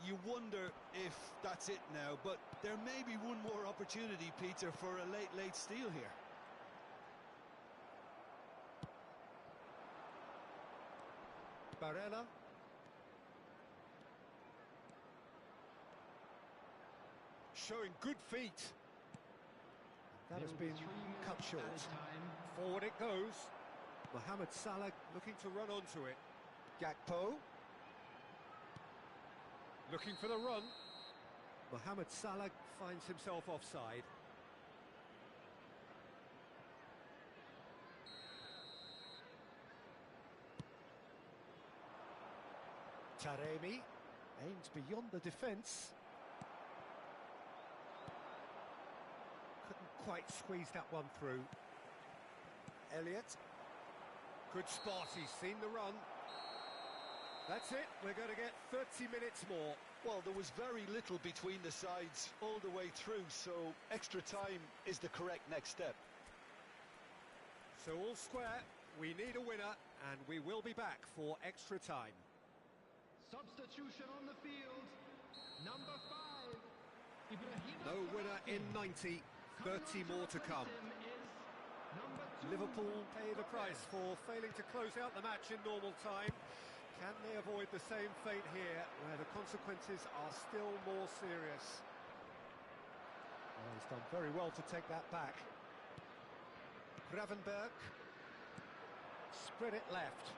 You wonder if that's it now, but there may be one more opportunity, Peter, for a late steal here. Barella. Showing good feet. That has been cut short. Forward it goes. Mohamed Salah looking to run onto it. Gakpo. Looking for the run. Mohamed Salah finds himself offside. Taremi aims beyond the defence. Couldn't quite squeeze that one through. Elliott. Good spot, he's seen the run. That's it, we're going to get 30 minutes more. Well, there was very little between the sides all the way through, so extra time is the correct next step. So all square, we need a winner, and we will be back for extra time. Substitution on the field, number 5, Ibrahim. No winner in 90, 30 more to come. Liverpool pay the price for failing to close out the match in normal time. Can they avoid the same fate here, where the consequences are still more serious? Well, he's done very well to take that back. Gravenberg. Spread it left.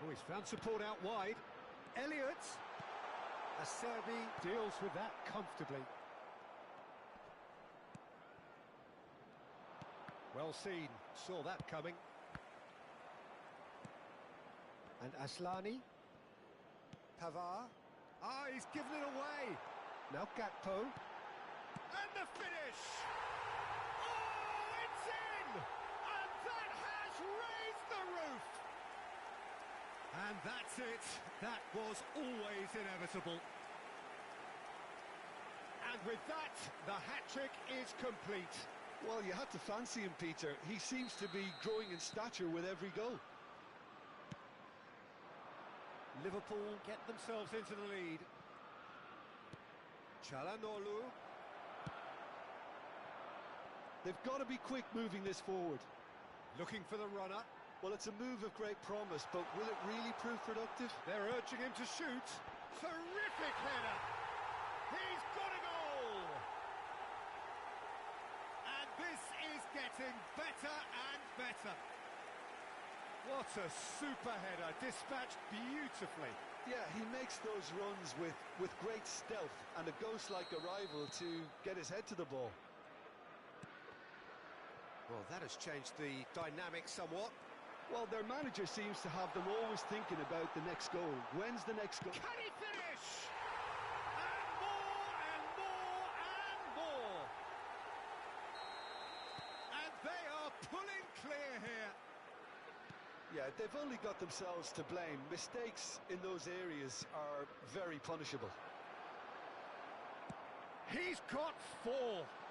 Oh, he's found support out wide. Elliott. Acerbi deals with that comfortably. Well seen, saw that coming. And Aslani. Pavard. Ah, he's given it away. Now Gakpo. And the finish! Oh, it's in! And that has raised the roof! And that's it. That was always inevitable. And with that, the hat-trick is complete. Well, you had to fancy him, Peter. He seems to be growing in stature with every goal. Liverpool get themselves into the lead. Çalhanoğlu. They've got to be quick moving this forward. Looking for the runner. Well, it's a move of great promise, but will it really prove productive? They're urging him to shoot. Terrific header! He's got a goal! And this is getting better and better. What a super header, dispatched beautifully. Yeah, he makes those runs with great stealth and a ghost-like arrival to get his head to the ball. Well, that has changed the dynamic somewhat. Well, their manager seems to have them always thinking about the next goal. When's the next goal? Can he finish? And more and more and more. And they are pulling clear here. Yeah, they've only got themselves to blame. Mistakes in those areas are very punishable. He's got 4.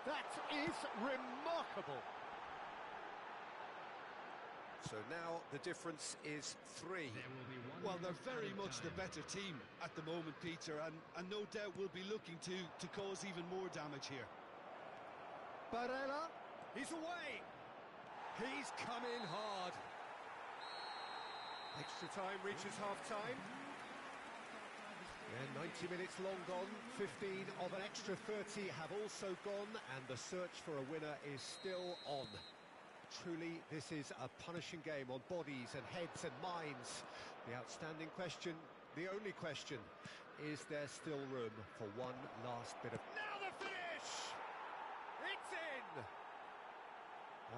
That is remarkable. So now the difference is 3. Well, they're very much the better team at the moment, Peter, and no doubt will be looking to cause even more damage here. Barella, he's away. He's come in hard. Extra time reaches half-time. Yeah, 90 minutes long gone, 15 of an extra 30 have also gone, and the search for a winner is still on. Truly, this is a punishing game on bodies and heads and minds. The outstanding question, the only question, is there still room for one last bit of... Now the finish! It's in!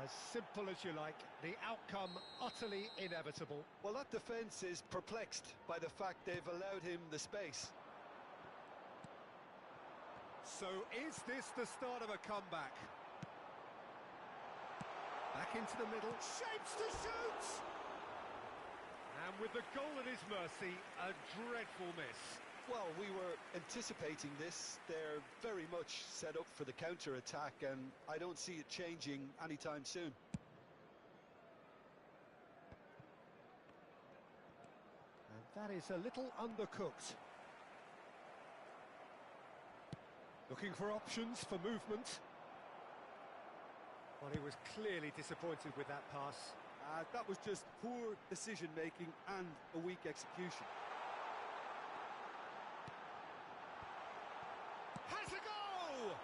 As simple as you like, the outcome utterly inevitable. Well, that defence is perplexed by the fact they've allowed him the space. So is this the start of a comeback? Back into the middle, shapes to shoot! And with the goal at his mercy, a dreadful miss. Well, we were anticipating this. They're very much set up for the counter-attack, and I don't see it changing anytime soon. And that is a little undercooked. Looking for options for movement. Well, he was clearly disappointed with that pass. That was just poor decision-making and a weak execution. Has a go!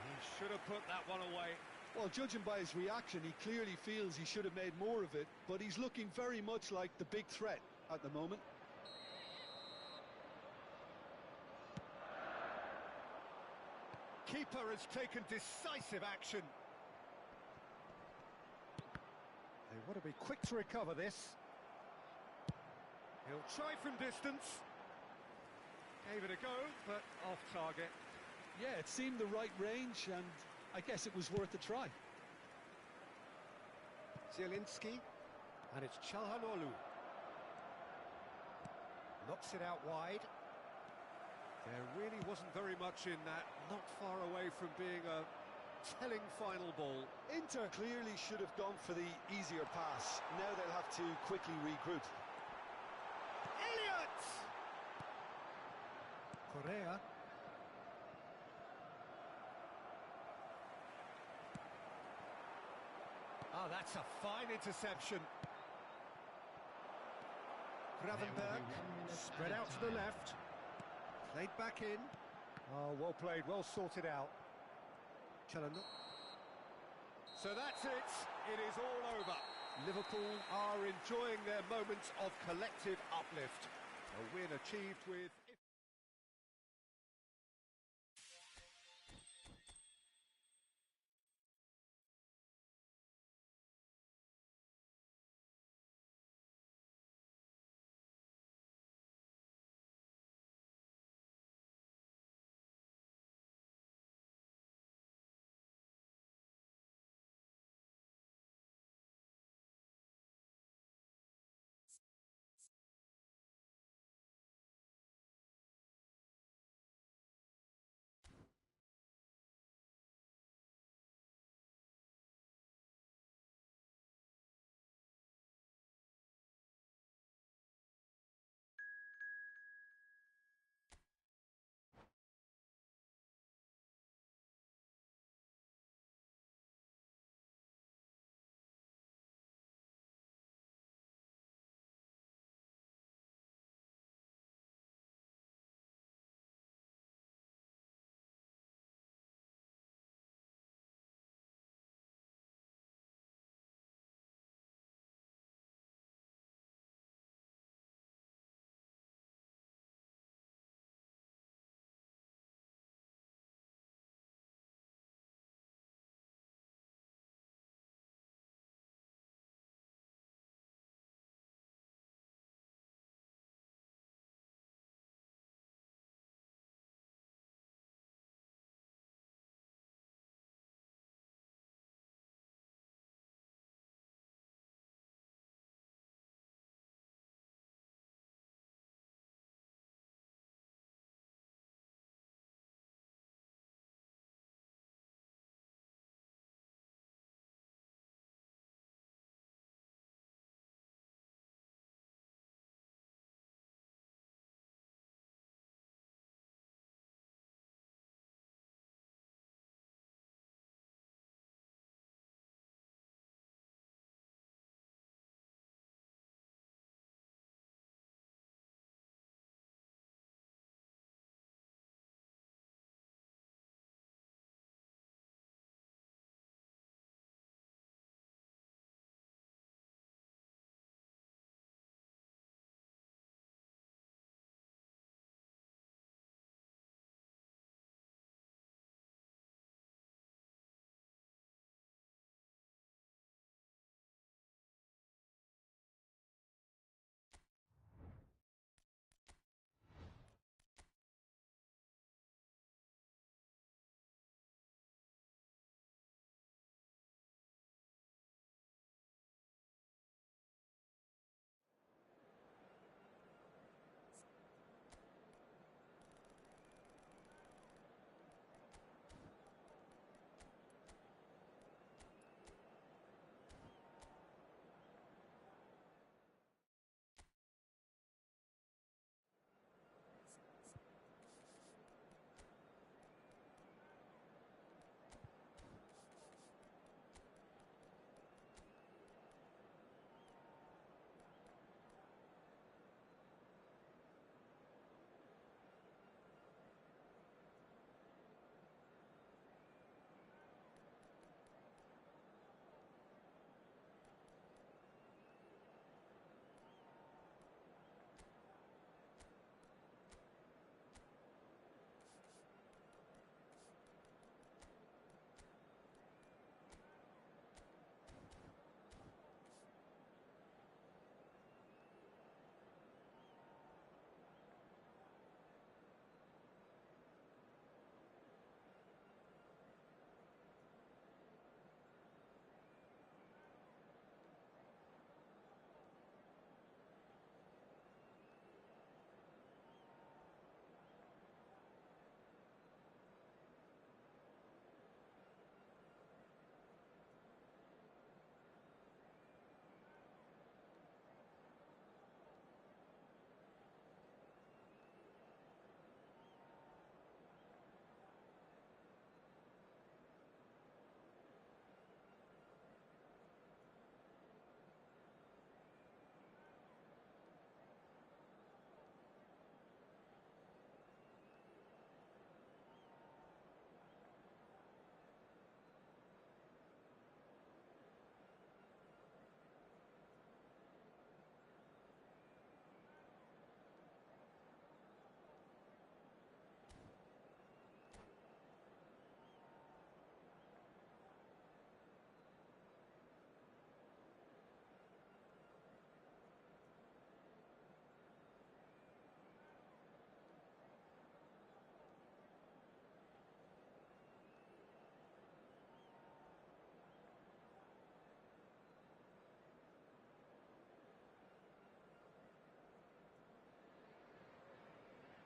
He should have put that one away. Well, judging by his reaction, he clearly feels he should have made more of it, but he's looking very much like the big threat at the moment. Keeper has taken decisive action. They want to be quick to recover this. He'll try from distance. Gave it a go, but off target. Yeah, it seemed the right range, and I guess it was worth a try. Zielinski, and it's Çalhanoğlu. Knocks it out wide. There really wasn't very much in that, not far away from being a telling final ball. Inter clearly should have gone for the easier pass. Now they'll have to quickly regroup. Elliott! Correa. Oh, that's a fine interception. Gravenberg, spread out to the left. Played back in. Oh, well played, well sorted out. Çalhanoğlu. So that's it. It is all over. Liverpool are enjoying their moment of collective uplift. A win achieved with...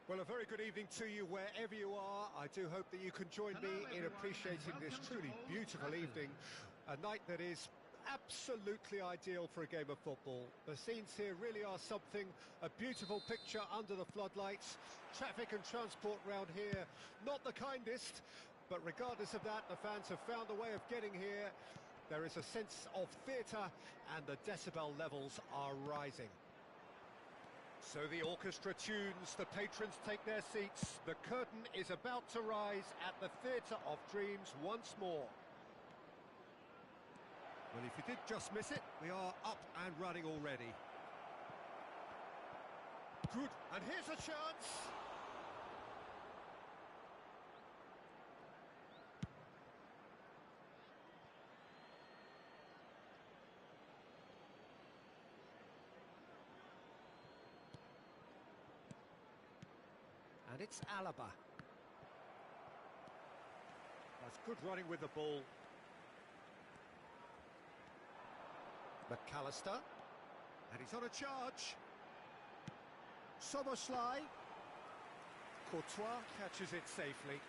Well, a very good evening to you wherever you are. I do hope that you can join me in appreciating this truly beautiful evening, a night that is absolutely ideal for a game of football. The scenes here really are something, a beautiful picture under the floodlights. Traffic and transport round here, not the kindest, but regardless of that, the fans have found a way of getting here. There is a sense of theatre and the decibel levels are rising. So the orchestra tunes, the patrons take their seats, the curtain is about to rise at the Theatre of Dreams once more. Well, if you did just miss it, we are up and running already. Good, and here's a chance! And it's Alaba. That's good running with the ball. McAllister. And he's on a charge. Soboslai. Courtois catches it safely.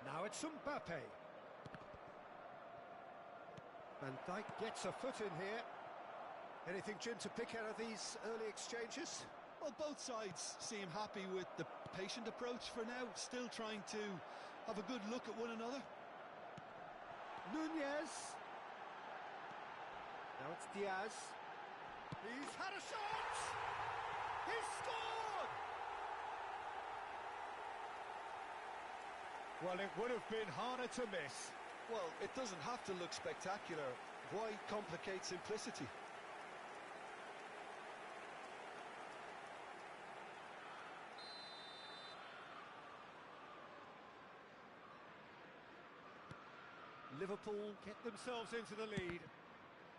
Now it's Mbappe. Van Dijk gets a foot in here. Anything, Jim, to pick out of these early exchanges? Well, both sides seem happy with the patient approach for now, still trying to have a good look at one another. Nunez. Now it's Diaz. He's had a shot! He's scored! Well, it would have been harder to miss. Well, it doesn't have to look spectacular. Why complicate simplicity? Liverpool get themselves into the lead.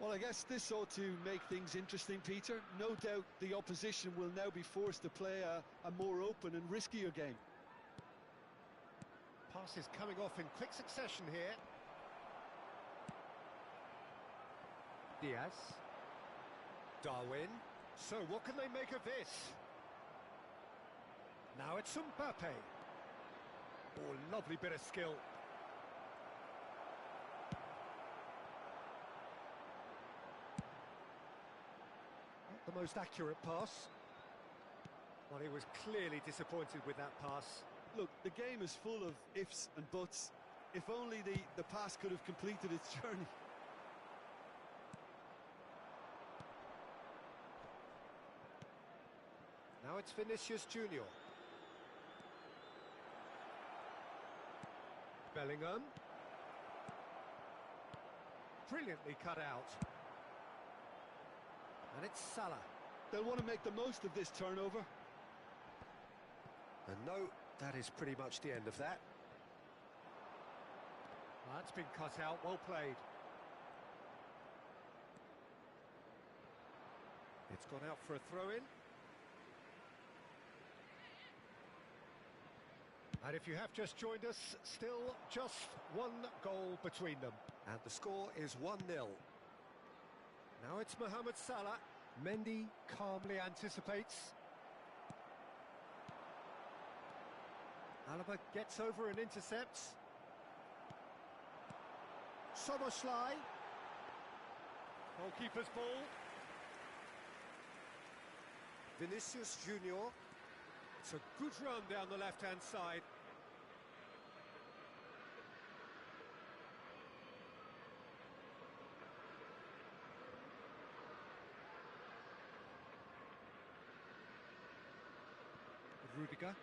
Well, I guess this ought to make things interesting, Peter. No doubt the opposition will now be forced to play a more open and riskier game. Passes coming off in quick succession here. Diaz. Darwin. So what can they make of this? Now it's Mbappe. Oh, lovely bit of skill. Not the most accurate pass. Well, he was clearly disappointed with that pass. Look, the game is full of ifs and buts. If only the pass could have completed its journey. Now it's Vinicius Junior. Bellingham. Brilliantly cut out. And it's Salah. They'll want to make the most of this turnover. And no, that is pretty much the end of that. That's been cut out, well played. It's gone out for a throw-in. And if you have just joined us, still just one goal between them. And the score is 1-0. Now it's Mohamed Salah. Mendy calmly anticipates. Alaba gets over and intercepts. Soboslai. Goalkeeper's ball. Vinicius Junior. It's a good run down the left-hand side. Rudiger.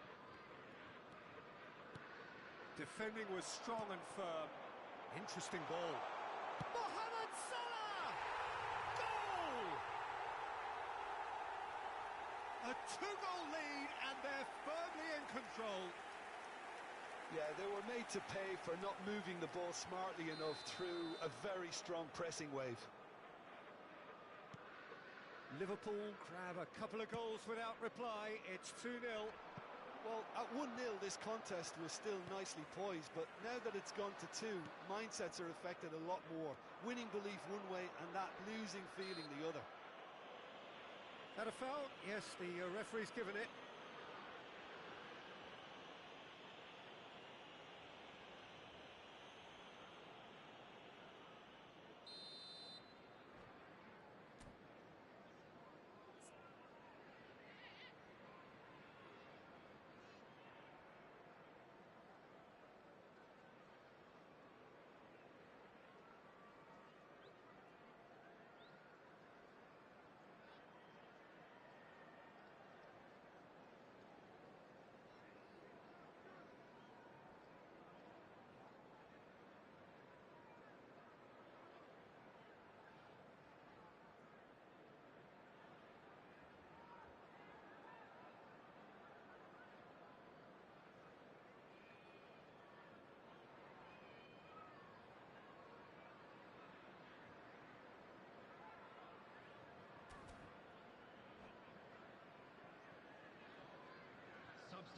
Defending was strong and firm. Interesting ball. Mohamed Salah! Goal! A two-goal lead and they're firmly in control. Yeah, they were made to pay for not moving the ball smartly enough through a very strong pressing wave. Liverpool grab a couple of goals without reply. It's 2-0. Well, at 1-0, this contest was still nicely poised, but now that it's gone to 2, mindsets are affected a lot more. Winning belief one way and that losing feeling the other. Had a foul? Yes, the referee's given it.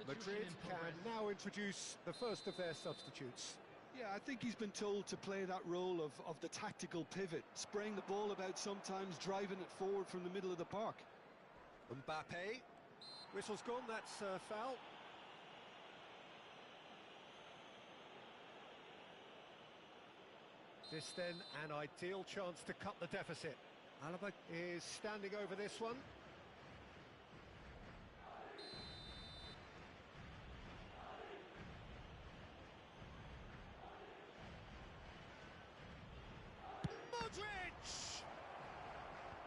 Madrid can now introduce the first of their substitutes. Yeah, I think he's been told to play that role of the tactical pivot, spraying the ball about sometimes, driving it forward from the middle of the park. Mbappe. Whistle's gone, that's foul. This then an ideal chance to cut the deficit. Alaba is standing over this one.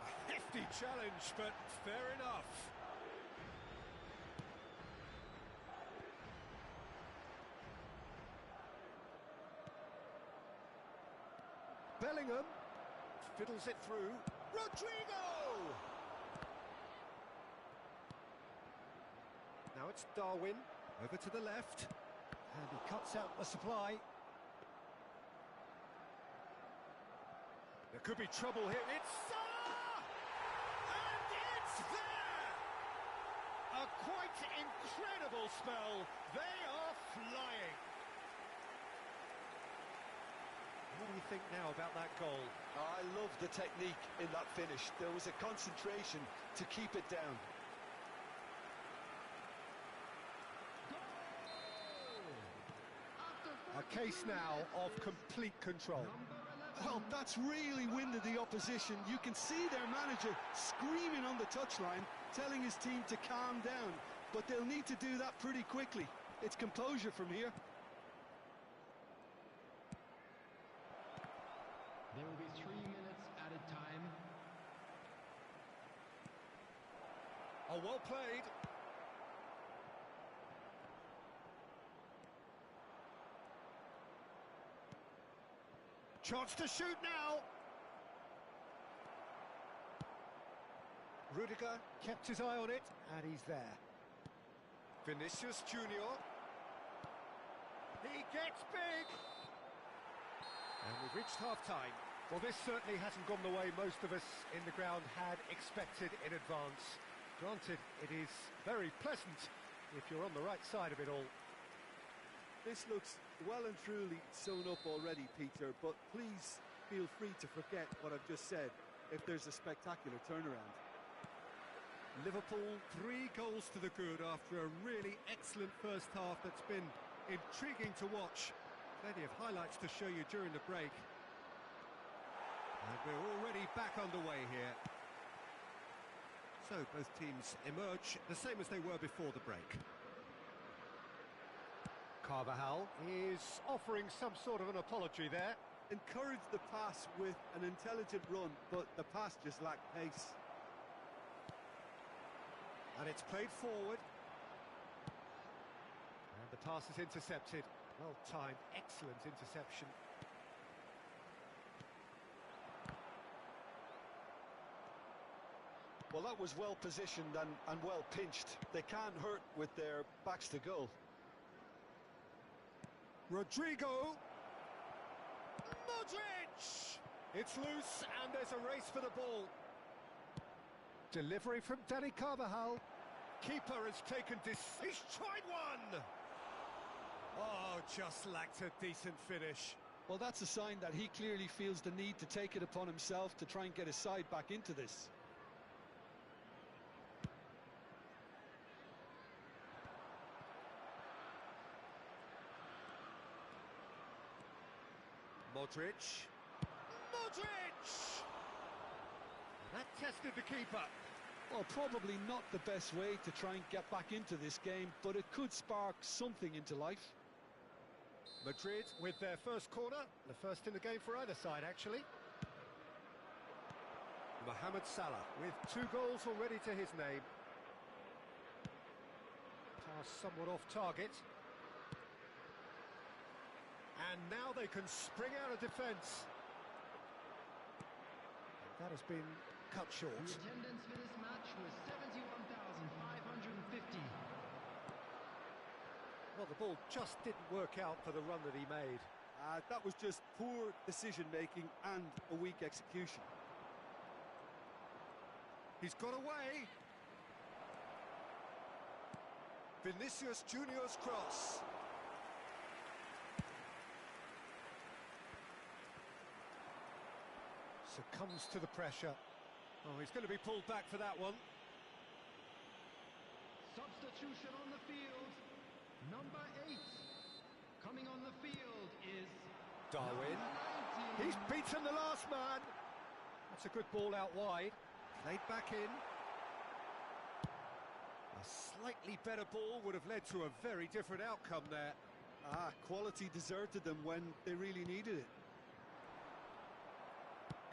A hefty challenge, but fair enough. Bellingham fiddles it through. Rodrigo! Now it's Darwin, over to the left, and he cuts out the supply. There could be trouble here. It's Salah! And it's there! A quite incredible spell. They are flying. What do you think now about that goal? I love the technique in that finish. There was a concentration to keep it down. A case now of complete control. Well, that's really winded the opposition. You can see their manager screaming on the touchline, telling his team to calm down. But they'll need to do that pretty quickly. It's composure from here. There will be 3 minutes added time. Oh, well played. Chance to shoot now. Rudiger kept his eye on it, and he's there. Vinicius Junior. He gets big. And we've reached half-time. Well, this certainly hasn't gone the way most of us in the ground had expected in advance. Granted, it is very pleasant if you're on the right side of it all. This looks well and truly sewn up already, Peter, but please feel free to forget what I've just said if there's a spectacular turnaround. Liverpool 3 goals to the good after a really excellent first half that's been intriguing to watch. Plenty of highlights to show you during the break. And we're already back underway here. So both teams emerge the same as they were before the break. Carvajal is offering some sort of an apology there. Encouraged the pass with an intelligent run, but the pass just lacked pace. And it's played forward. And the pass is intercepted. Well timed, excellent interception. Well, that was well positioned and well pinched. They can't hurt with their backs to goal. Rodrigo. Modric! It's loose, and there's a race for the ball. Delivery from Dani Carvajal. Keeper has taken this. He's tried one! Oh, just lacked a decent finish. Well, that's a sign that he clearly feels the need to take it upon himself to try and get his side back into this. Modric. Modric! That tested the keeper. Well, probably not the best way to try and get back into this game, but it could spark something into life. Madrid with their first corner, the first in the game for either side, actually. Mohamed Salah with 2 goals already to his name. Pass somewhat off target. And now they can spring out of defence. That has been cut short. The attendance for this match was 71,550. Well, the ball just didn't work out for the run that he made. That was just poor decision-making and a weak execution. He's got away. Vinicius Junior's cross. Succumbs to the pressure. Oh, he's going to be pulled back for that one. Substitution on the field. Number 8. Coming on the field is Darwin. number 19. He's beaten the last man. That's a good ball out wide. Played back in. A slightly better ball would have led to a very different outcome there. Quality deserted them when they really needed it.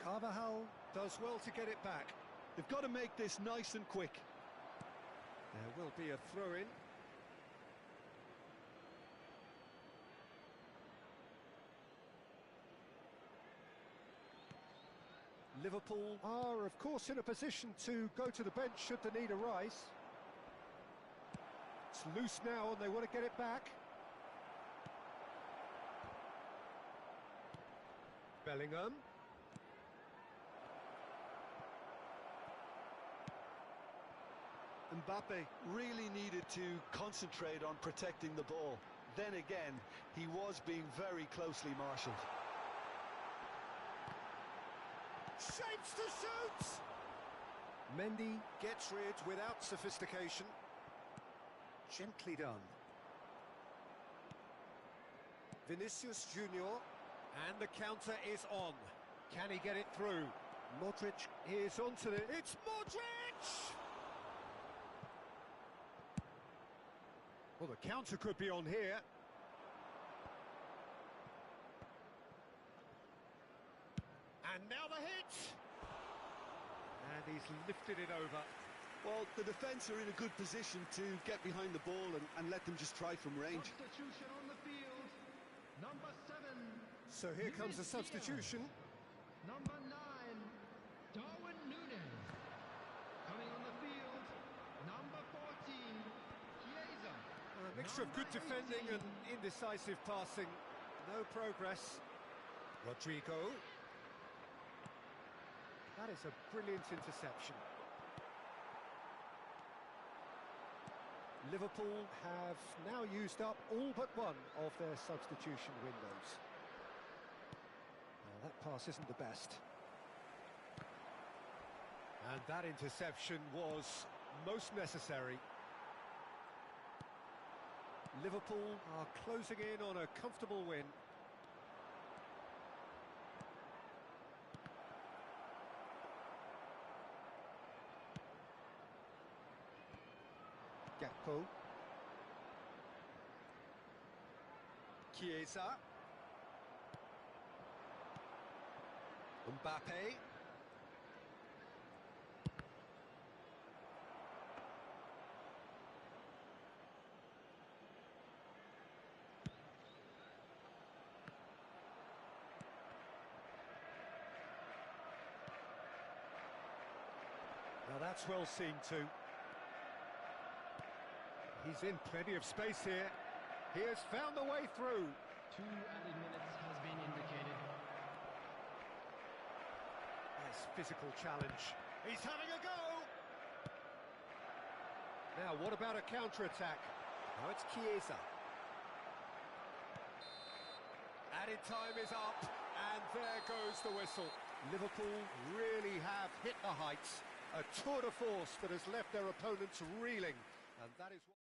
Carvajal does well to get it back. They've got to make this nice and quick. There will be a throw-in. Liverpool are, of course, in a position to go to the bench should the need arise. It's loose now and they want to get it back. Bellingham. Mbappe really needed to concentrate on protecting the ball. Then again, he was being very closely marshalled. Shapes to shoot! Mendy gets rid without sophistication. Gently done. Vinicius Junior, and the counter is on. Can he get it through? Modric is onto it. It's Modric! Well, the counter could be on here. And now the hit! And he's lifted it over. Well, the defence are in a good position to get behind the ball and let them just try from range. Substitution on the field. Number 7. So here comes the substitution. Number 9. Darwin Núñez. Coming on the field. Number 14. Chiesa. A mixture of good defending and indecisive passing. No progress. Rodrigo. That is a brilliant interception. Liverpool have now used up all but one of their substitution windows. Now, that pass isn't the best. And that interception was most necessary. Liverpool are closing in on a comfortable win. Gakpo. Chiesa. Mbappe. Now that's well seen too. He's in plenty of space here. He has found the way through. 2 added minutes has been indicated. Nice physical challenge. He's having a go! Now, what about a counter-attack? Now it's Chiesa. Added time is up, and there goes the whistle. Liverpool really have hit the heights. A tour de force that has left their opponents reeling, and that is what...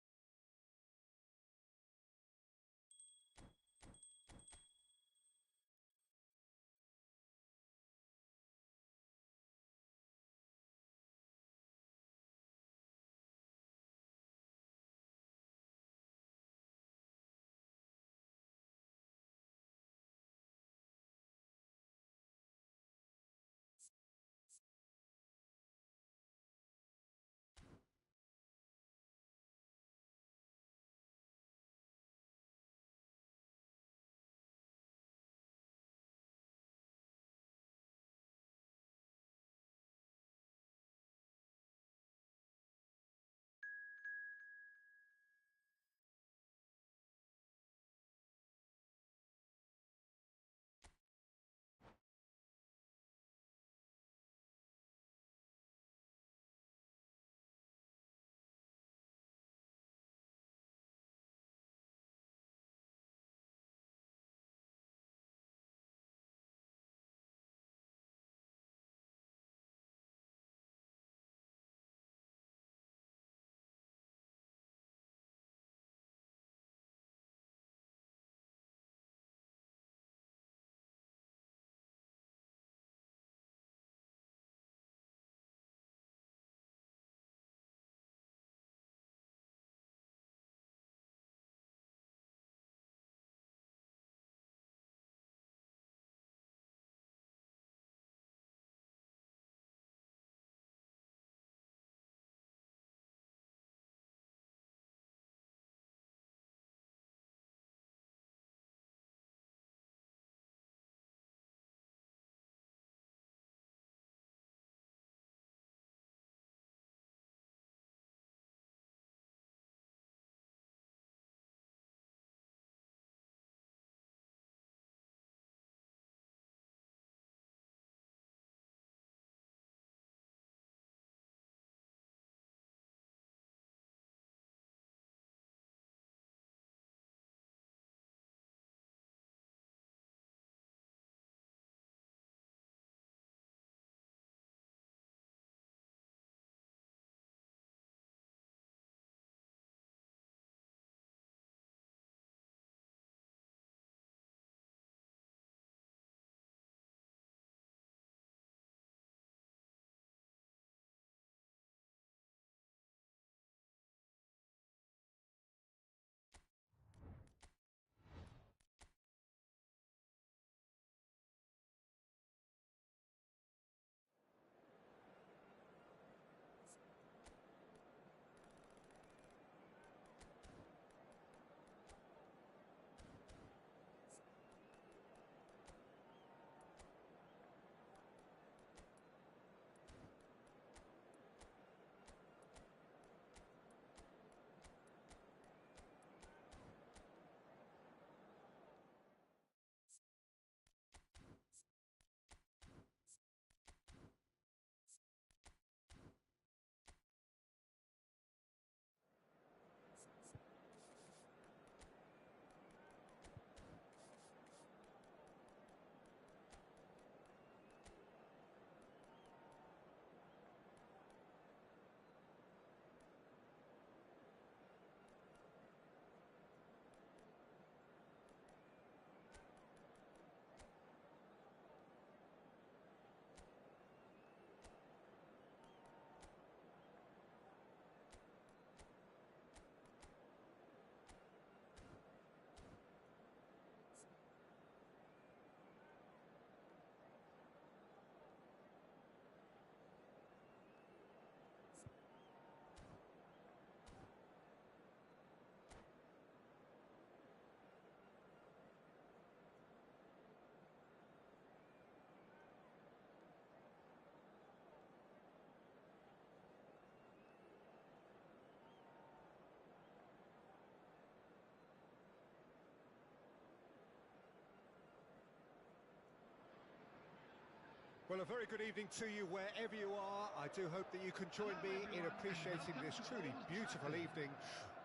Well, a very good evening to you wherever you are. I do hope that you can join me in appreciating this truly beautiful evening,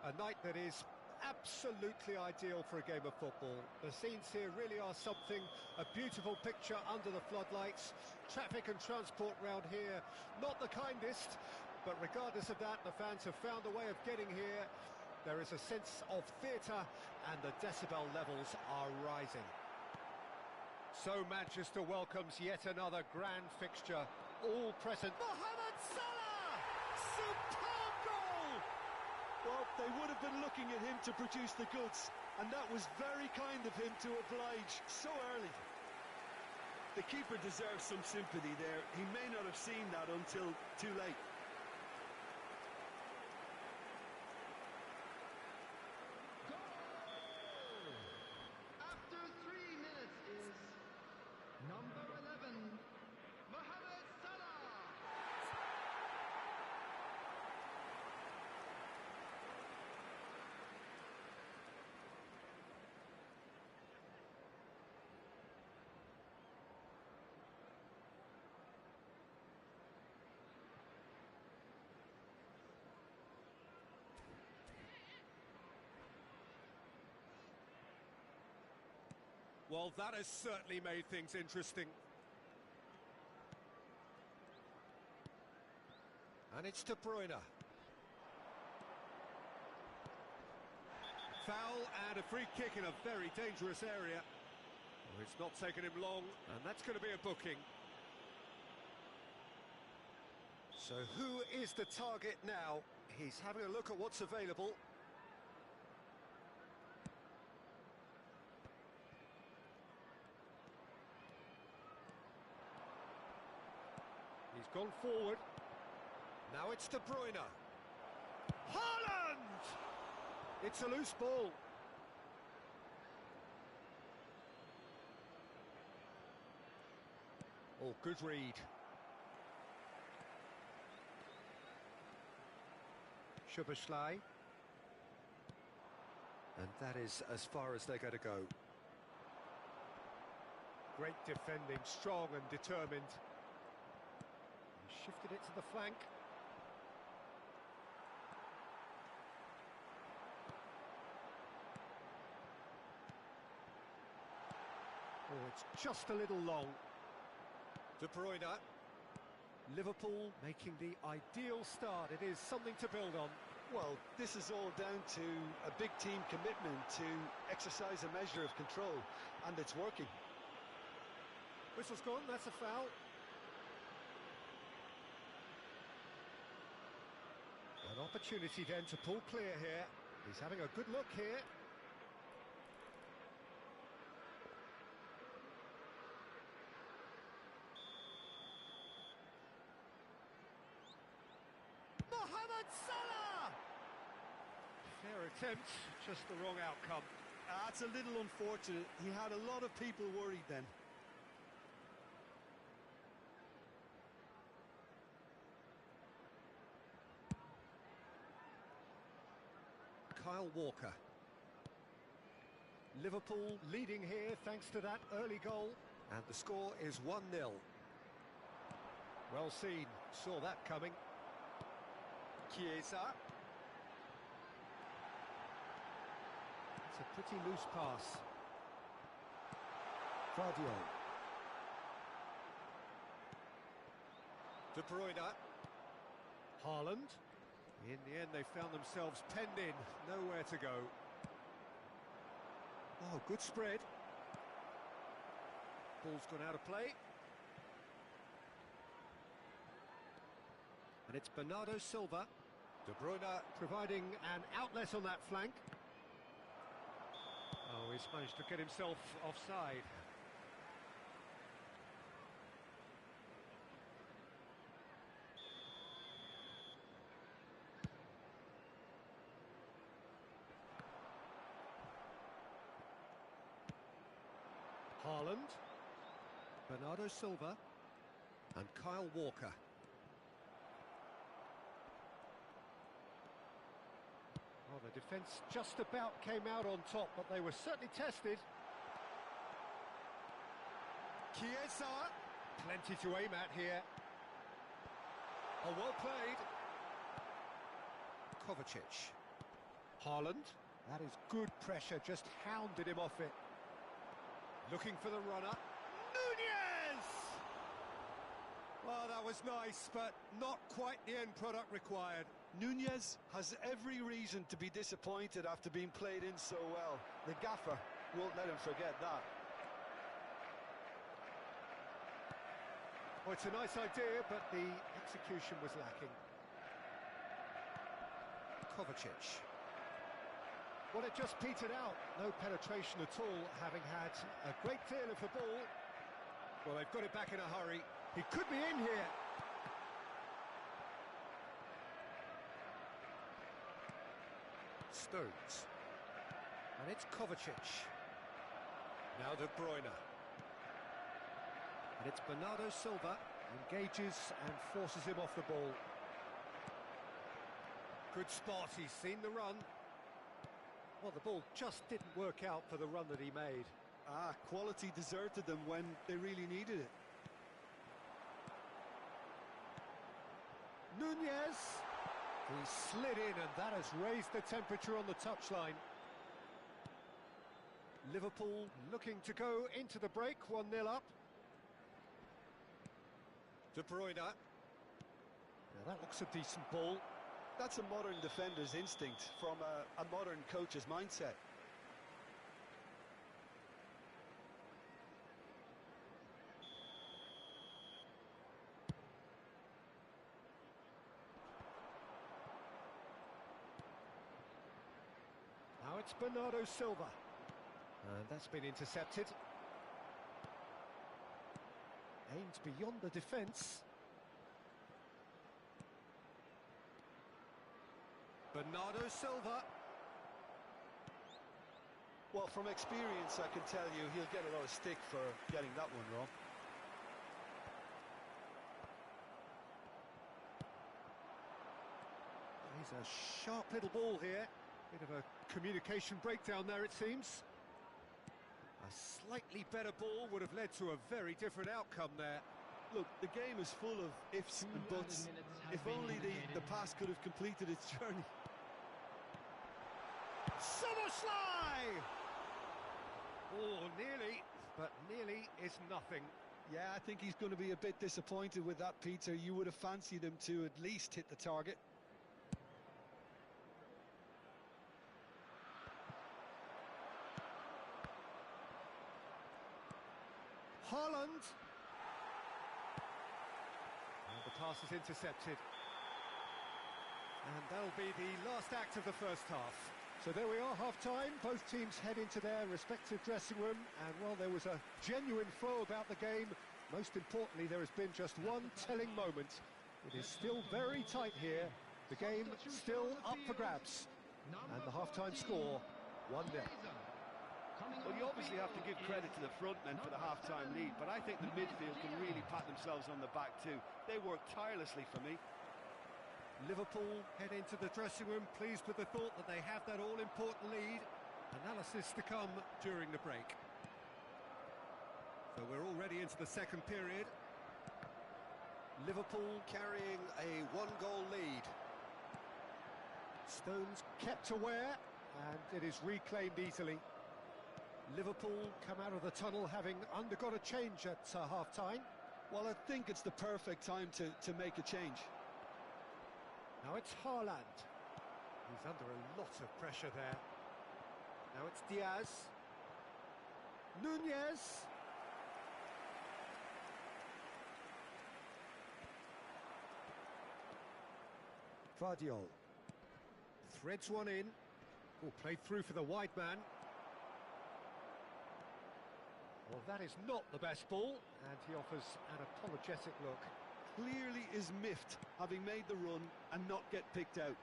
a night that is absolutely ideal for a game of football. The scenes here really are something, a beautiful picture under the floodlights. Traffic and transport round here, not the kindest, but regardless of that, the fans have found a way of getting here. There is a sense of theatre and the decibel levels are rising. So Manchester welcomes yet another grand fixture, all present. Mohamed Salah! Superb goal! Well, they would have been looking at him to produce the goods, and that was very kind of him to oblige so early. The keeper deserves some sympathy there. He may not have seen that until too late. After 3 minutes is number 11, Mohamed Salah. Well, that has certainly made things interesting. And it's De Bruyne. Foul and a free kick in a very dangerous area. Well, it's not taken him long, and that's going to be a booking. So who is the target now? He's having a look at what's available. He's gone forward. Now it's De Bruyne. Haaland! It's a loose ball. Oh, good read. Szoboszlai. And that is as far as they're going to go. Great defending, strong and determined. Shifted it to the flank. Oh, it's just a little long. De Bruyne. Liverpool making the ideal start. It is something to build on. Well, this is all down to a big team commitment to exercise a measure of control, and it's working. Whistle's gone, that's a foul. An opportunity then to pull clear here. He's having a good look here. Mohamed Salah! Fair attempt, just the wrong outcome. That's a little unfortunate. He had a lot of people worried then. Kyle Walker. Liverpool leading here thanks to that early goal. And the score is 1-0. Well seen, saw that coming. Chiesa. It's a pretty loose pass. Guardiola. De Bruyne. Haaland. In the end, they found themselves penned in, nowhere to go. Oh, good spread. Ball's gone out of play. And it's Bernardo Silva. De Bruyne providing an outlet on that flank. Oh, he's managed to get himself offside. Haaland, Bernardo Silva, and Kyle Walker. Oh, the defence just about came out on top, but they were certainly tested. Chiesa, Plenty to aim at here. Oh, well played. Kovacic. Haaland. That is good pressure, just hounded him off it. Looking for the runner. Nunez! Well, that was nice, but not quite the end product required. Nunez has every reason to be disappointed after being played in so well. The gaffer won't let him forget that. Well, it's a nice idea, but the execution was lacking. Kovacic. Well, it just petered out. No penetration at all, having had a great deal of the ball. Well, they've got it back in a hurry. He could be in here. Stones. And it's Kovacic. Now De Bruyne. And it's Bernardo Silva. Engages and forces him off the ball. Good spot, he's seen the run. Well, the ball just didn't work out for the run that he made. Quality deserted them when they really needed it. Nunez! He slid in, and that has raised the temperature on the touchline. Liverpool looking to go into the break, 1-0 up. De Bruyne. Now that looks a decent ball. That's a modern defender's instinct from a modern coach's mindset. Now it's Bernardo Silva. And that's been intercepted. Aimed beyond the defence. Bernardo Silva. Well, from experience, I can tell you he'll get a lot of stick for getting that one wrong. He's a sharp little ball here. Bit of a communication breakdown there, it seems. A slightly better ball would have led to a very different outcome there. Look, the game is full of ifs and buts. If only the pass could have completed its journey. Somerslide! Oh, nearly, but nearly is nothing. Yeah, I think he's going to be a bit disappointed with that, Peter. You would have fancied him to at least hit the target. Haaland. And the pass is intercepted. And that'll be the last act of the first half. So there we are, half-time. Both teams head into their respective dressing room. And while there was a genuine flow about the game, most importantly, there has been just one telling moment. It is still very tight here. The game still up for grabs. And the half-time score, 1-0. Well, you obviously have to give credit to the front men for the half-time lead, but I think the midfield can really pat themselves on the back too. They worked tirelessly for me. Liverpool head into the dressing room pleased with the thought that they have that all-important lead. Analysis to come during the break. So we're already into the second period. Liverpool carrying a one-goal lead. Stones kept aware, and it is reclaimed easily. Liverpool come out of the tunnel having undergone a change at half-time. Well, I think it's the perfect time to make a change. Now it's Haaland. He's under a lot of pressure there. Now it's Diaz. Nunez. Vardiol. Threads one in. Oh, played through for the wide man. Well, that is not the best ball, and he offers an apologetic look. Clearly is miffed, having made the run and not get picked out.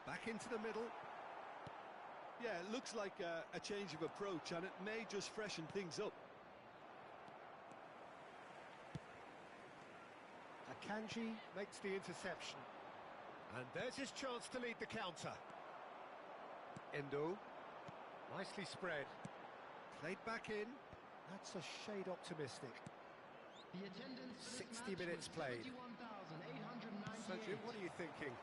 Back into the middle. Yeah, it looks like a change of approach, and it may just freshen things up. Akanji makes the interception. And there's his chance to lead the counter. Endo. Nicely spread. Played back in. That's a shade optimistic. The attendance for this 60 match minutes was played. 71,898. So, Jim, what are you thinking?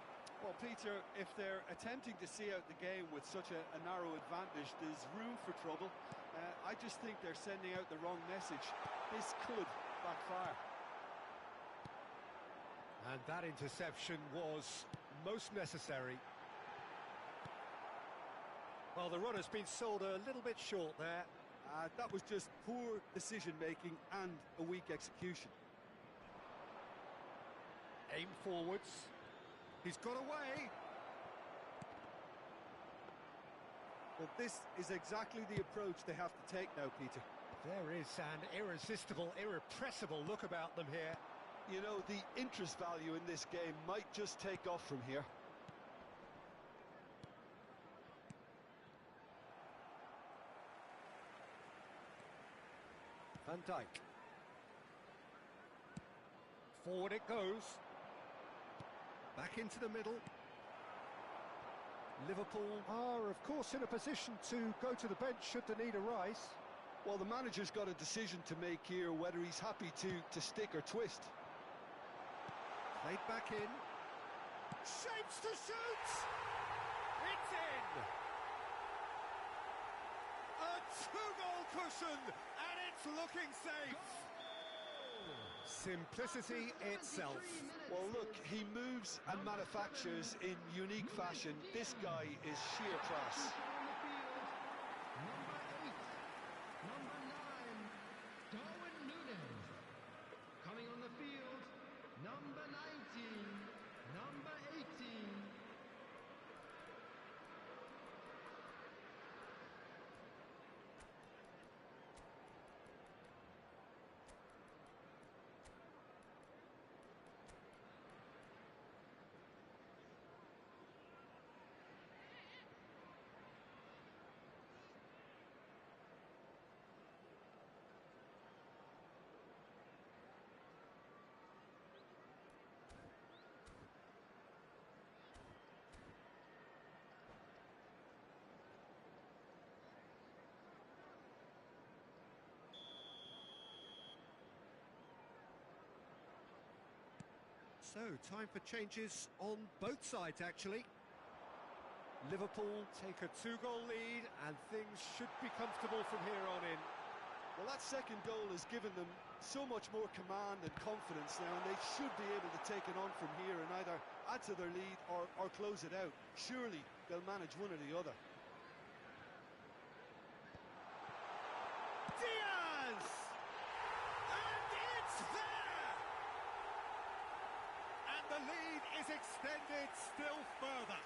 Well, Peter, if they're attempting to see out the game with such a narrow advantage, there's room for trouble. I just think they're sending out the wrong message. This could backfire. And that interception was most necessary. Well, the runner's been sold a little bit short there. That was just poor decision-making and a weak execution. Aim forwards. He's got away. Well, this is exactly the approach they have to take now, Peter. There is an irresistible, irrepressible look about them here. You know, the interest value in this game might just take off from here. Van Dijk. Forward it goes. Back into the middle. Liverpool are, of course, in a position to go to the bench should the need arise. Well, the manager's got a decision to make here, whether he's happy to stick or twist. Played back in. Shapes to shoot! It's in! A two-goal cushion, and it's looking safe. Simplicity itself. Well, look, he moves and manufactures in unique fashion. This guy is sheer class. Number 8, number 9, Darwin Núñez. Coming on the field, number 19, number 18. So, time for changes on both sides, actually. Liverpool take a two-goal lead, and things should be comfortable from here on in. Well, that second goal has given them so much more command and confidence now, and they should be able to take it on from here and either add to their lead or close it out. Surely they'll manage one or the other. Diaz! And it's there! And the lead is extended still further.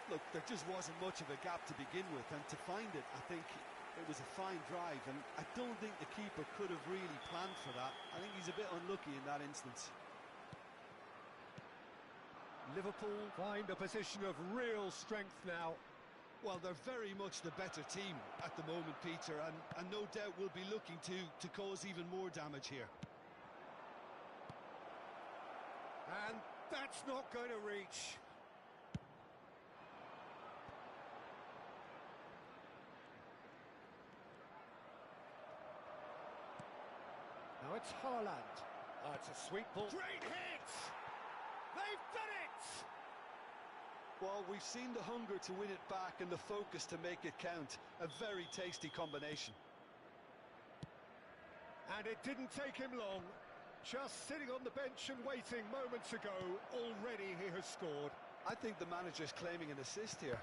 Look, there just wasn't much of a gap to begin with, and to find it, I think it was a fine drive, and I don't think the keeper could have really planned for that. I think he's a bit unlucky in that instance. Liverpool find a position of real strength now. Well, they're very much the better team at the moment, Peter, and no doubt will be looking to cause even more damage here. And that's not going to reach. Now it's Haaland. Oh, it's a sweet ball. Great hit! They've done it! Well, we've seen the hunger to win it back and the focus to make it count. A very tasty combination. And it didn't take him long. Just sitting on the bench and waiting moments ago, already he has scored. I think the manager's claiming an assist here.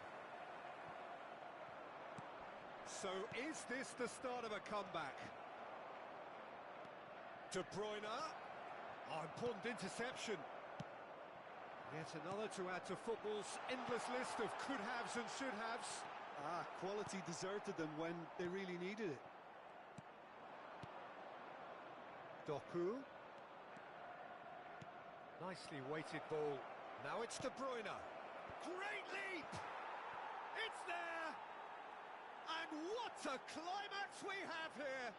So is this the start of a comeback? De Bruyne. Oh, important interception. Yet another to add to football's endless list of could-haves and should-haves. Quality deserted them when they really needed it. Doku. Nicely weighted ball. Now it's De Bruyne. Great leap! It's there! And what a climax we have here!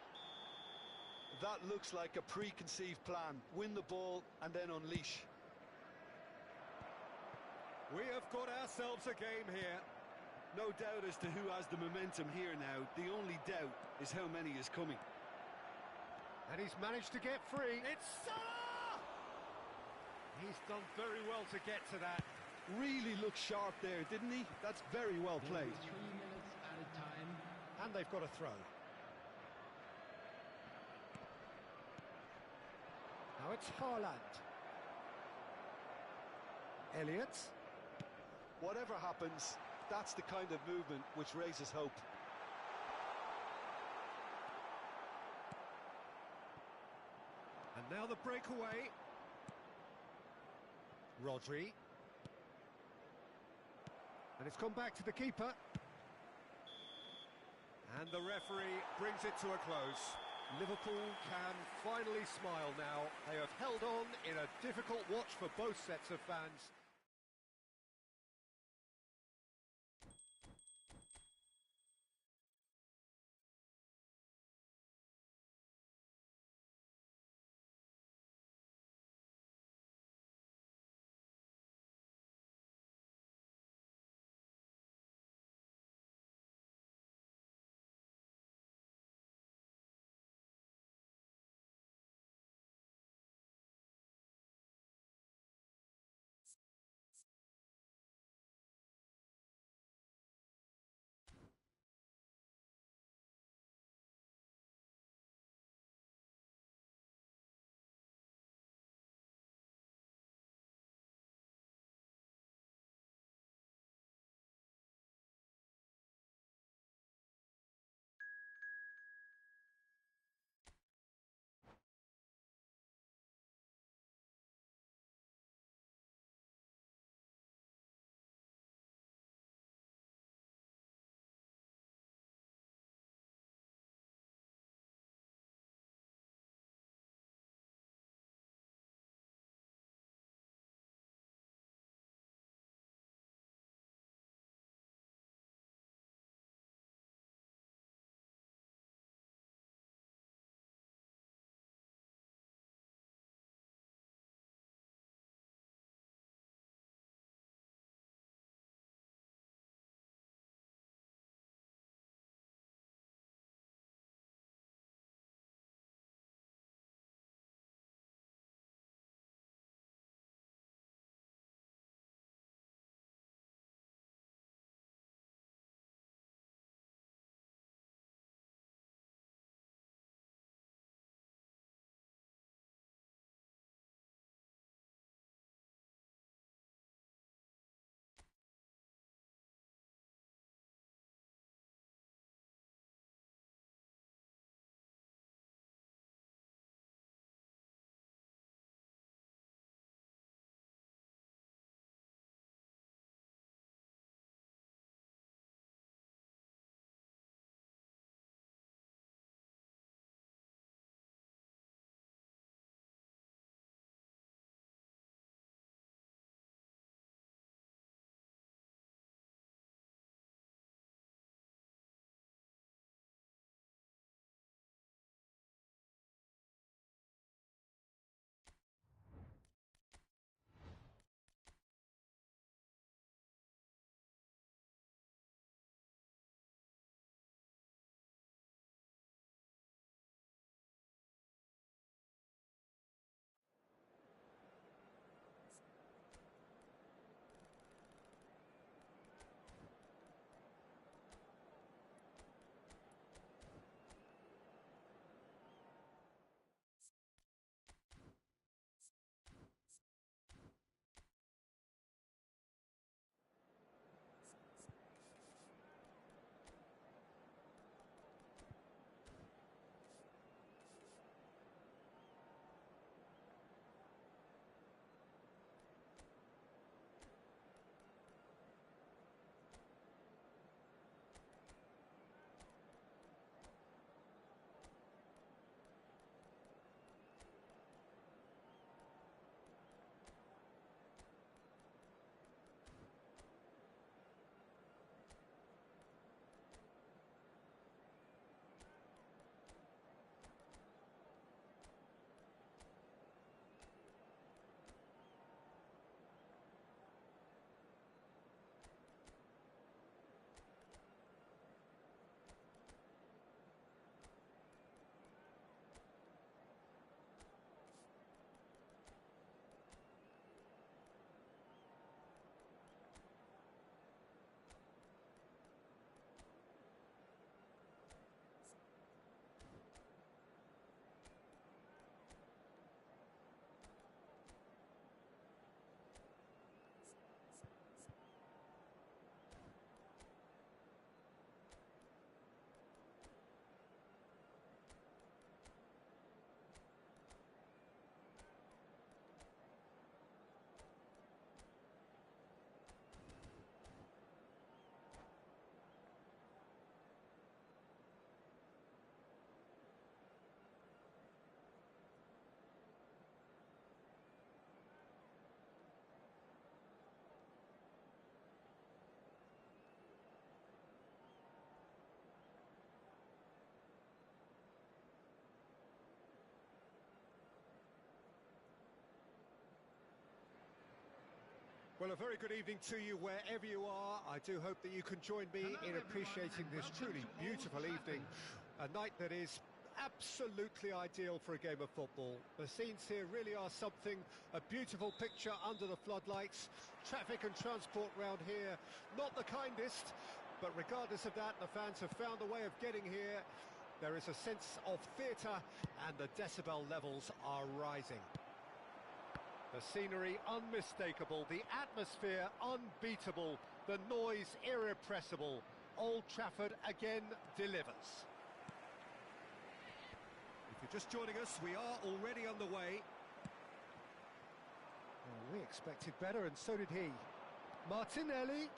That looks like a preconceived plan. Win the ball and then unleash. We have got ourselves a game here. No doubt as to who has the momentum here now. The only doubt is how many is coming. And he's managed to get free. It's Salah! He's done very well to get to that. Really looked sharp there, didn't he? That's very well played. 3 minutes added time. And they've got a throw. Now it's Haaland. Elliott. Whatever happens, that's the kind of movement which raises hope. And now the breakaway. Rodri. And it's come back to the keeper. And the referee brings it to a close. Liverpool can finally smile now. They have held on in a difficult watch for both sets of fans. Well, a very good evening to you wherever you are. I do hope that you can join me in appreciating this truly beautiful evening. A night that is absolutely ideal for a game of football. The scenes here really are something, a beautiful picture under the floodlights. Traffic and transport round here, not the kindest, but regardless of that, the fans have found a way of getting here. There is a sense of theatre and the decibel levels are rising. The scenery unmistakable, the atmosphere unbeatable, the noise irrepressible. Old Trafford again delivers. If you're just joining us, we are already underway. Well, we expected better, and so did he. Martinelli,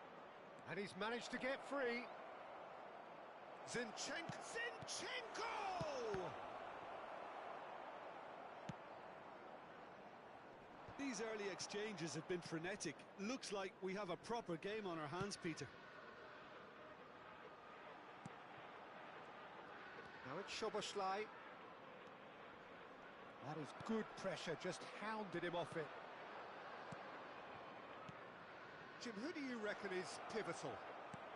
and he's managed to get free. Zinchenko! These early exchanges have been frenetic. Looks like we have a proper game on our hands, Peter. Now it's Szoboszlai. That is good pressure, just hounded him off it. Jim, who do you reckon is pivotal?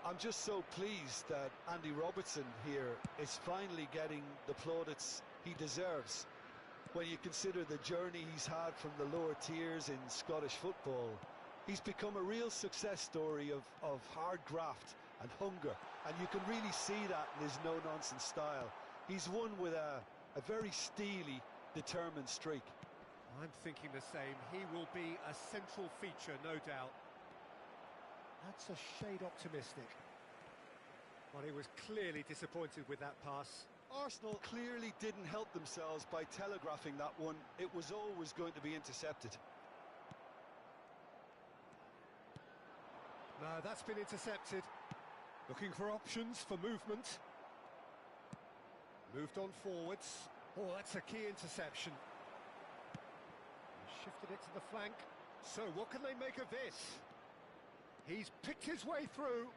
I'm just so pleased that Andy Robertson here is finally getting the plaudits he deserves. When you consider the journey he's had from the lower tiers in Scottish football, he's become a real success story of hard graft and hunger, and you can really see that in his no-nonsense style. He's won with a very steely, determined streak. I'm thinking the same. He will be a central feature, no doubt. That's a shade optimistic. Well, he was clearly disappointed with that pass. Arsenal clearly didn't help themselves by telegraphing that one. It was always going to be intercepted. No, that's been intercepted. Looking for options for movement. Moved on forwards. Oh, that's a key interception. Shifted it to the flank. So what can they make of this? He's picked his way through.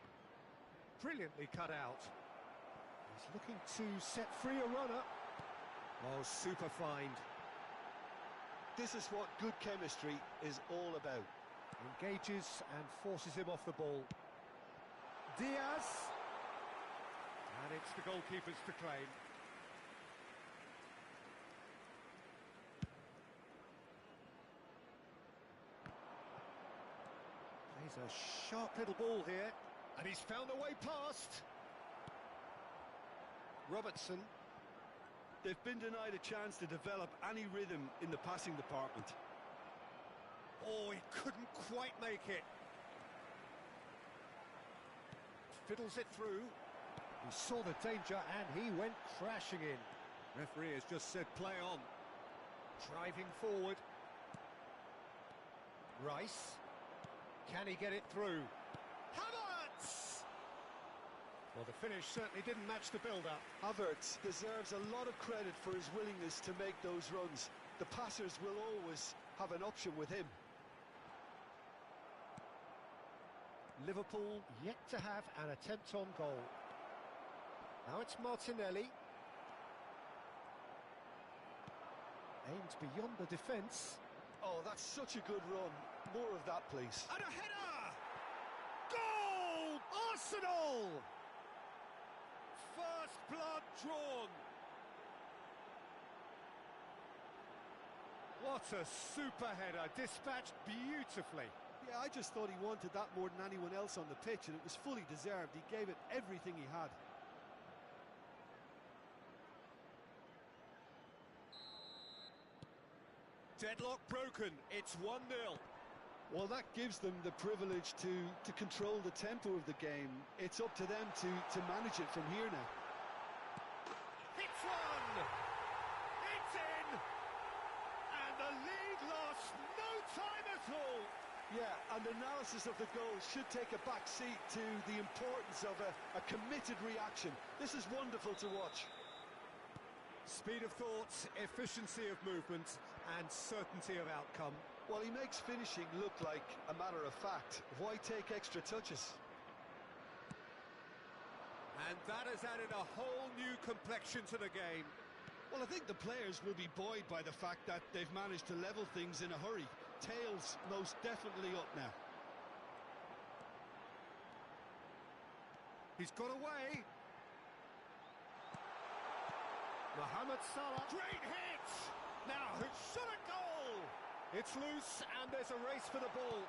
Brilliantly cut out. He's looking to set free a runner. Oh, super find. This is what good chemistry is all about. Engages and forces him off the ball. Diaz. And it's the goalkeepers to claim. Plays a sharp little ball here. And he's found a way past. Robertson. They've been denied a chance to develop any rhythm in the passing department. Oh, he couldn't quite make it. Fiddles it through. He saw the danger and he went crashing in. Referee has just said play on. Driving forward. Rice. Can he get it through? Havertz! Well, the finish certainly didn't match the build-up. Havertz deserves a lot of credit for his willingness to make those runs. The passers will always have an option with him. Liverpool yet to have an attempt on goal. Now it's Martinelli. Aimed beyond the defence. Oh, that's such a good run. More of that, please. And a header! Goal! Arsenal! First blood drawn. What a super header, dispatched beautifully. Yeah, I just thought he wanted that more than anyone else on the pitch, and it was fully deserved. He gave it everything he had. Deadlock broken, it's 1-0. Well, that gives them the privilege to control the tempo of the game. It's up to them to manage it from here now. It's one! It's in! And the lead lost no time at all! Yeah, and analysis of the goal should take a back seat to the importance of a committed reaction. This is wonderful to watch. Speed of thought, efficiency of movement, and certainty of outcome. Well, he makes finishing look like a matter of fact. Why take extra touches? And that has added a whole new complexion to the game. Well, I think the players will be buoyed by the fact that they've managed to level things in a hurry. Tails most definitely up now. He's got away. Mohamed Salah. Great hit! Now, shot a goal! It's loose and there's a race for the ball.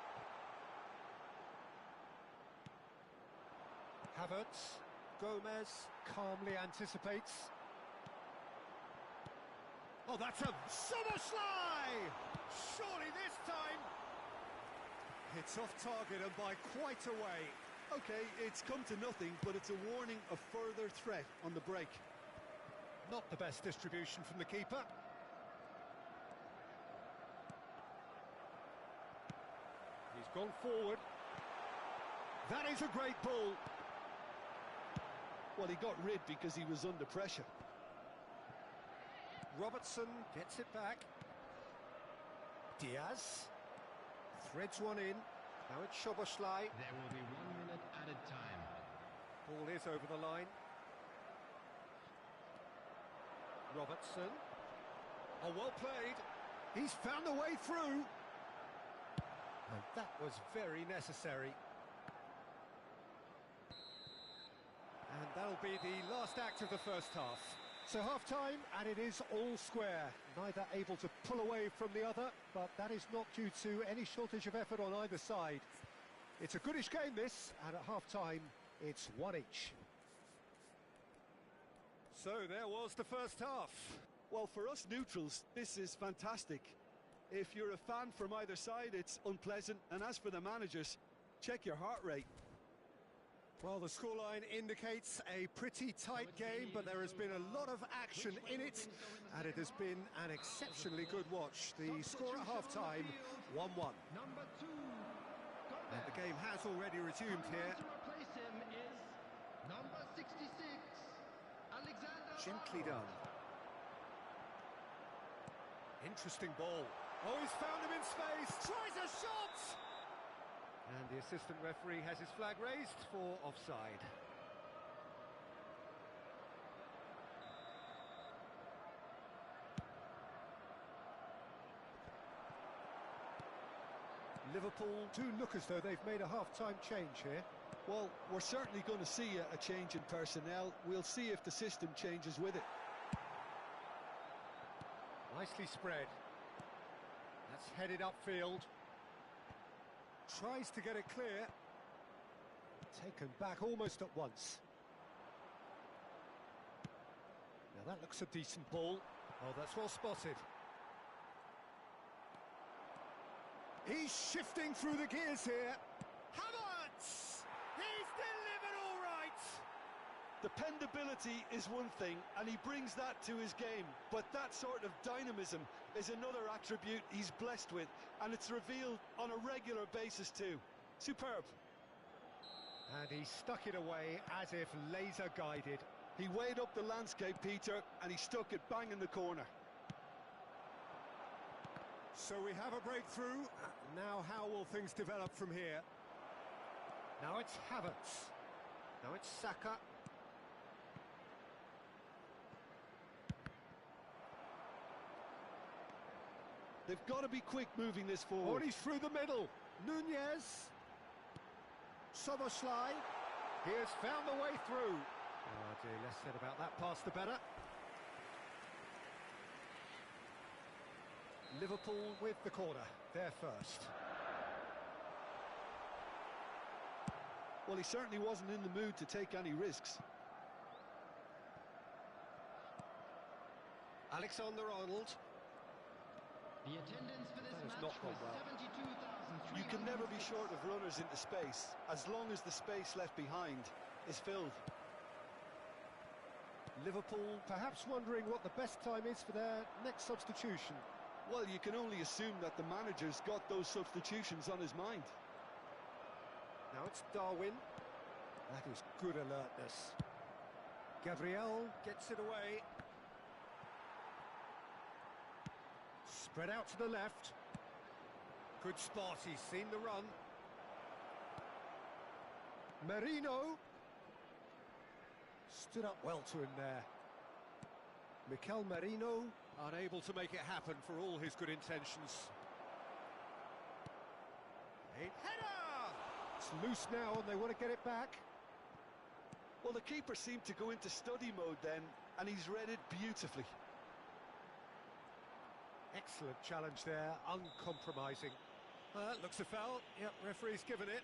Havertz. Gomez calmly anticipates. Oh, that's a Soboslai! Surely this time! It's off target and by quite a way. Okay, it's come to nothing, but it's a warning of further threat on the break. Not the best distribution from the keeper. He's gone forward. That is a great ball. Well, he got rid because he was under pressure. Robertson gets it back. Diaz threads one in. Now it's Szoboszlai. There will be 1 minute added time. Ball is over the line. Robertson. Oh, well played. He's found a way through. And that was very necessary. And that'll be the last act of the first half. So half-time, and it is all square. Neither able to pull away from the other, but that is not due to any shortage of effort on either side. It's a goodish game, this, and at half-time, it's one each. So there was the first half. Well, for us neutrals, this is fantastic. If you're a fan from either side, it's unpleasant. And as for the managers, check your heart rate. Well, the scoreline indicates a pretty tight game, but there has been a lot of action in it, and it has been an exceptionally good watch. The score at half-time, 1-1. Number 2. And the game has already resumed here. To replace him is number 66, Alexander. Gently done. Interesting ball. Oh, he's found him in space. Tries a shot! And the assistant referee has his flag raised for offside. Liverpool do look as though they've made a half-time change here. Well, we're certainly going to see a change in personnel. We'll see if the system changes with it. Nicely spread. That's headed upfield. Tries to get it clear. Taken back almost at once. Now that looks a decent ball. Oh, that's well spotted. He's shifting through the gears here. Havertz! He's delivered all right! Dependability is one thing, and he brings that to his game. But that sort of dynamism is another attribute he's blessed with, and it's revealed on a regular basis too. Superb. And he stuck it away as if laser guided. He weighed up the landscape, Peter, and he stuck it bang in the corner. So we have a breakthrough. Now how will things develop from here? Now it's Havertz. Now it's Saka. They've got to be quick moving this forward. Oh, he's through the middle. Nunez. Soboslai. He has found the way through. Oh dear, less said about that pass the better. Liverpool with the corner. They're first. Well, he certainly wasn't in the mood to take any risks. Alexander-Arnold. The attendance for this That has match not was gone well. 72,300. You can never be short of runners into space, as long as the space left behind is filled. Liverpool perhaps wondering what the best time is for their next substitution. Well, you can only assume that the manager's got those substitutions on his mind. Now it's Darwin. That is good alertness. Gabriel gets it away. Spread out to the left. Good spot, he's seen the run. Merino. Stood up well to him there. Mikel Merino, unable to make it happen for all his good intentions. A header! It's loose now and they want to get it back. Well, the keeper seemed to go into study mode then, and he's read it beautifully. Excellent challenge there, uncompromising. Looks a foul. Yep, referee's given it.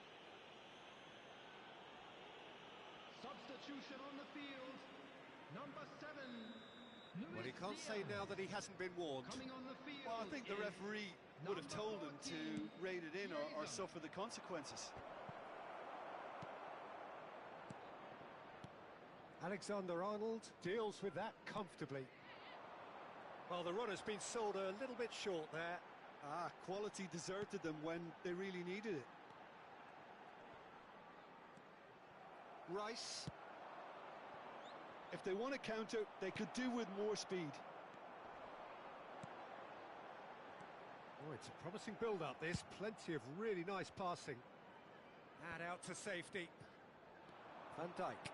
Substitution on the field. Number 7. Well, he can't say now that he hasn't been warned. Coming on the field. Well, I think the referee would have told him to rein it in or suffer the consequences. Alexander-Arnold deals with that comfortably. Well, the runner's been sold a little bit short there. Quality deserted them when they really needed it. Rice. If they want to counter, they could do with more speed. Oh, it's a promising build-up, this. Plenty of really nice passing. And out to safety. Van Dijk.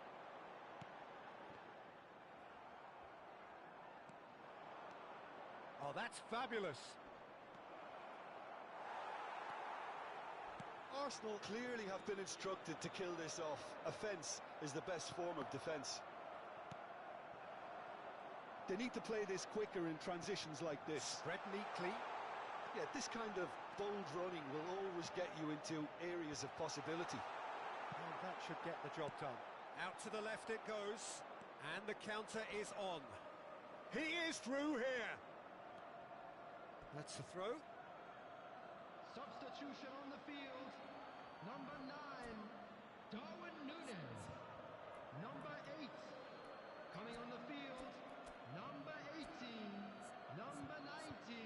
Oh, that's fabulous. Arsenal clearly have been instructed to kill this off. Offence is the best form of defence. They need to play this quicker in transitions like this. Spread neatly. Yeah, this kind of bold running will always get you into areas of possibility. And that should get the job done. Out to the left it goes. And the counter is on. He is through here. That's the throw. Substitution on the field. Number 9. Darwin Núñez. Number 8. Coming on the field. Number 18. Number 19.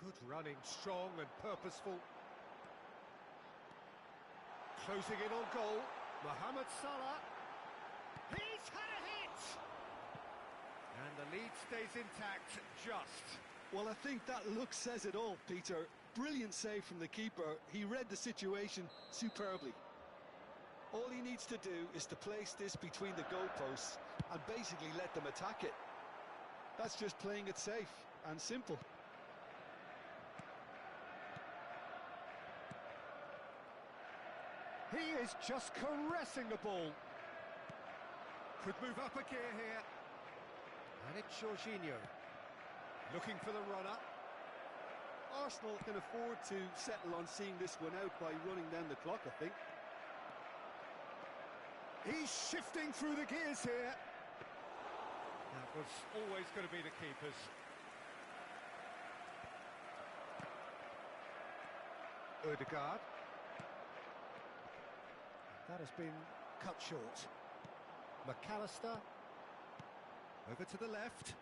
Good running, strong and purposeful. Closing in on goal, Mohamed Salah. He's had a hit! And the lead stays intact, just. Well, I think that look says it all, Peter. Brilliant save from the keeper. He read the situation superbly. All he needs to do is to place this between the goalposts and basically let them attack it. That's just playing it safe and simple. He is just caressing the ball. Could move up a gear here. And it's Jorginho. Looking for the runner. Arsenal can afford to settle on seeing this one out by running down the clock, I think. He's shifting through the gears here. That was always going to be the keeper's. Ødegaard. That has been cut short. McAllister. Over to the left.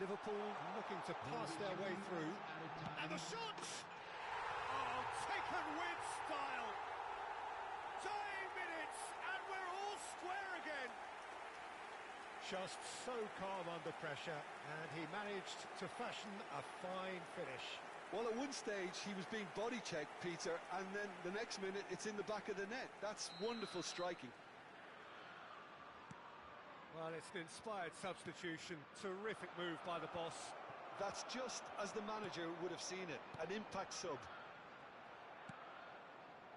Liverpool looking to pass their way through. And the shot! Oh, taken with style. Dying minutes, and we're all square again. Just so calm under pressure, and he managed to fashion a fine finish. Well, at one stage, he was being body-checked, Peter, and then the next minute, it's in the back of the net. That's wonderful striking. Well, it's an inspired substitution. Terrific move by the boss. That's just as the manager would have seen it. An impact sub.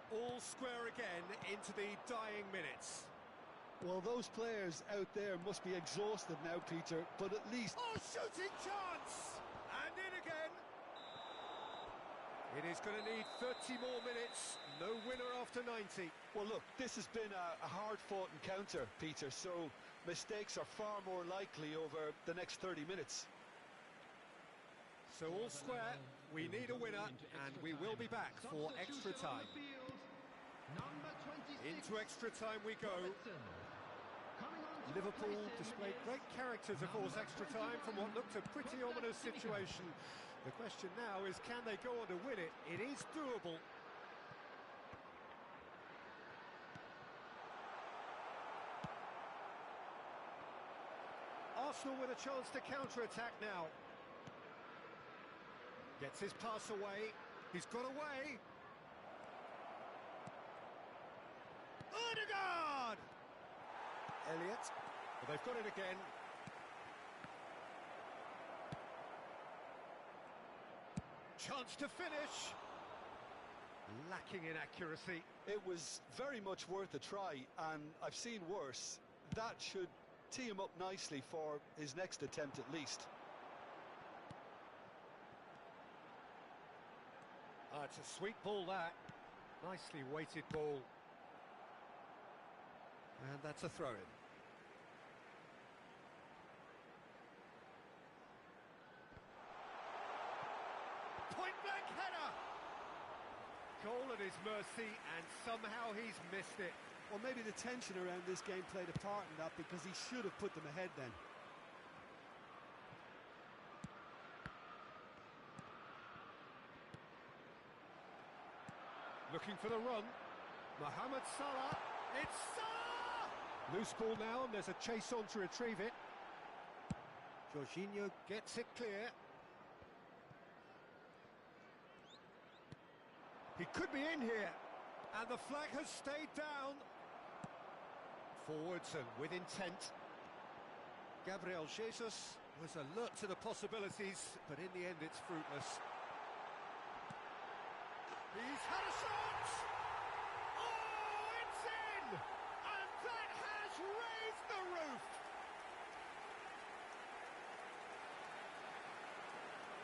All square again into the dying minutes. Well, those players out there must be exhausted now, Peter, but at least... Oh, shooting chance! And in again. It is going to need 30 more minutes. No winner after 90. Well, look, this has been a hard-fought encounter, Peter, so mistakes are far more likely over the next 30 minutes. So all square, we need a winner, and we will be back for extra time. Into extra time we go. Liverpool displayed great character to force extra time from what looked a pretty ominous situation. The question now is, can they go on to win it? It is doable. Arsenal with a chance to counter-attack now. Gets his pass away. He's got away. Odegaard! Elliott. Well, they've got it again. Chance to finish. Lacking in accuracy. It was very much worth a try, and I've seen worse. That should tee him up nicely for his next attempt at least. It's a sweet ball, that. Nicely weighted ball. And that's a throw-in. Point-blank header! Goal at his mercy, and somehow he's missed it. Well, maybe the tension around this game played a part in that, because he should have put them ahead then. Looking for the run. Mohamed Salah. It's Salah! Loose ball now, and there's a chase on to retrieve it. Jorginho gets it clear. He could be in here. And the flag has stayed down. Forwards and with intent. Gabriel Jesus was alert to the possibilities, but in the end it's fruitless. He's had a shot! Oh, it's in! And that has raised the roof!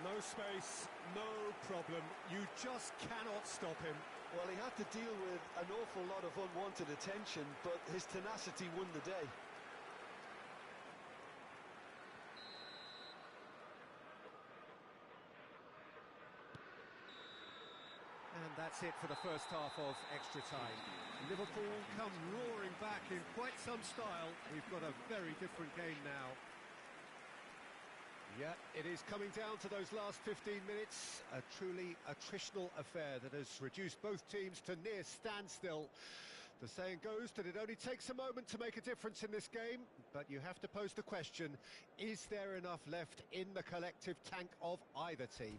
No space, no problem. You just cannot stop him. Well, he had to deal with an awful lot of unwanted attention, but his tenacity won the day. And that's it for the first half of extra time. Liverpool come roaring back in quite some style. We've got a very different game now. Yeah, it is coming down to those last 15 minutes. A truly attritional affair that has reduced both teams to near standstill. The saying goes that it only takes a moment to make a difference in this game, but you have to pose the question, is there enough left in the collective tank of either team?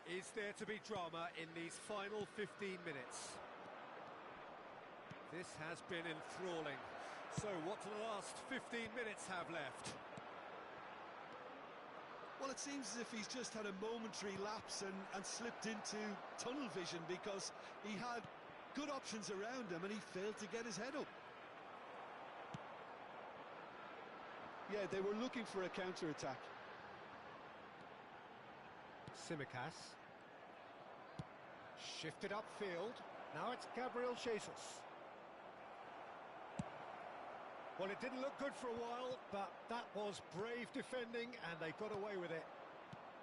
Is there to be drama in these final 15 minutes? This has been enthralling. So what do the last 15 minutes have left? Well, it seems as if he's just had a momentary lapse and slipped into tunnel vision, because he had good options around him and he failed to get his head up. Yeah, they were looking for a counter-attack. Simicas. Shifted upfield. Now it's Gabriel Jesus. Well, it didn't look good for a while, but that was brave defending, and they got away with it.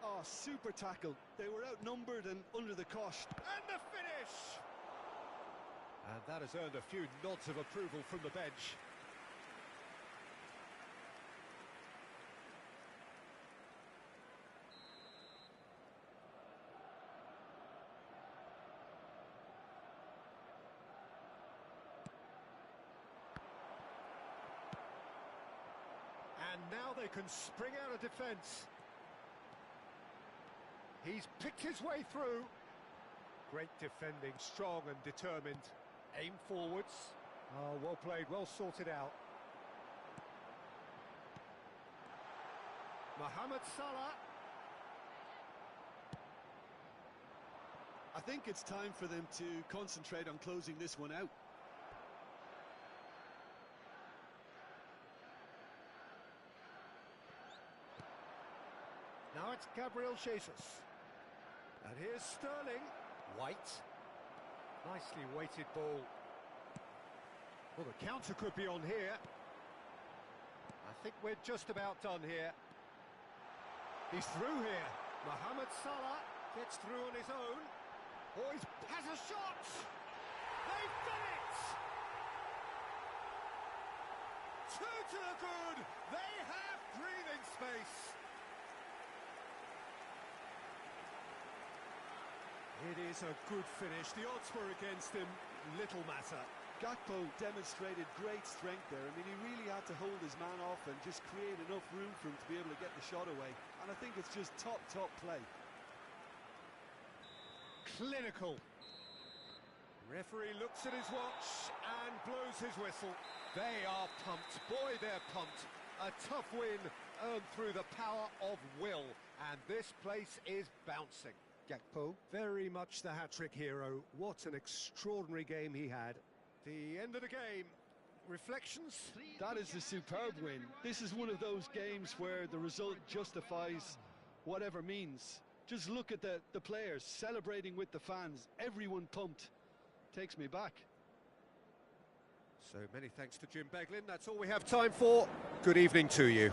Oh, super tackle. They were outnumbered and under the cosh. And the finish! And that has earned a few nods of approval from the bench. now they can spring out of defence. He's picked his way through. Great defending, strong and determined. Aim forwards. Oh, well played, well sorted out. Mohamed Salah. I think it's time for them to concentrate on closing this one out. Now it's Gabriel Jesus. And here's Sterling. White. Nicely weighted ball. Well, the counter could be on here. I think we're just about done here. He's through here. Mohamed Salah gets through on his own. Oh, he has a shot! They've done it! Two to the good! They have breathing space! It is a good finish. The odds were against him. Little matter. Gakpo demonstrated great strength there. I mean, he really had to hold his man off and just create enough room for him to be able to get the shot away. And I think it's just top play. Clinical. Referee looks at his watch and blows his whistle. They are pumped. Boy, they're pumped. A tough win earned through the power of will. And this place is bouncing. Gakpo, very much the hat-trick hero. What an extraordinary game he had. The end of the game. Reflections? That is a superb win. This is one of those games where the result justifies whatever means. Just look at the players celebrating with the fans. Everyone pumped. Takes me back. So many thanks to Jim Beglin. That's all we have time for. Good evening to you.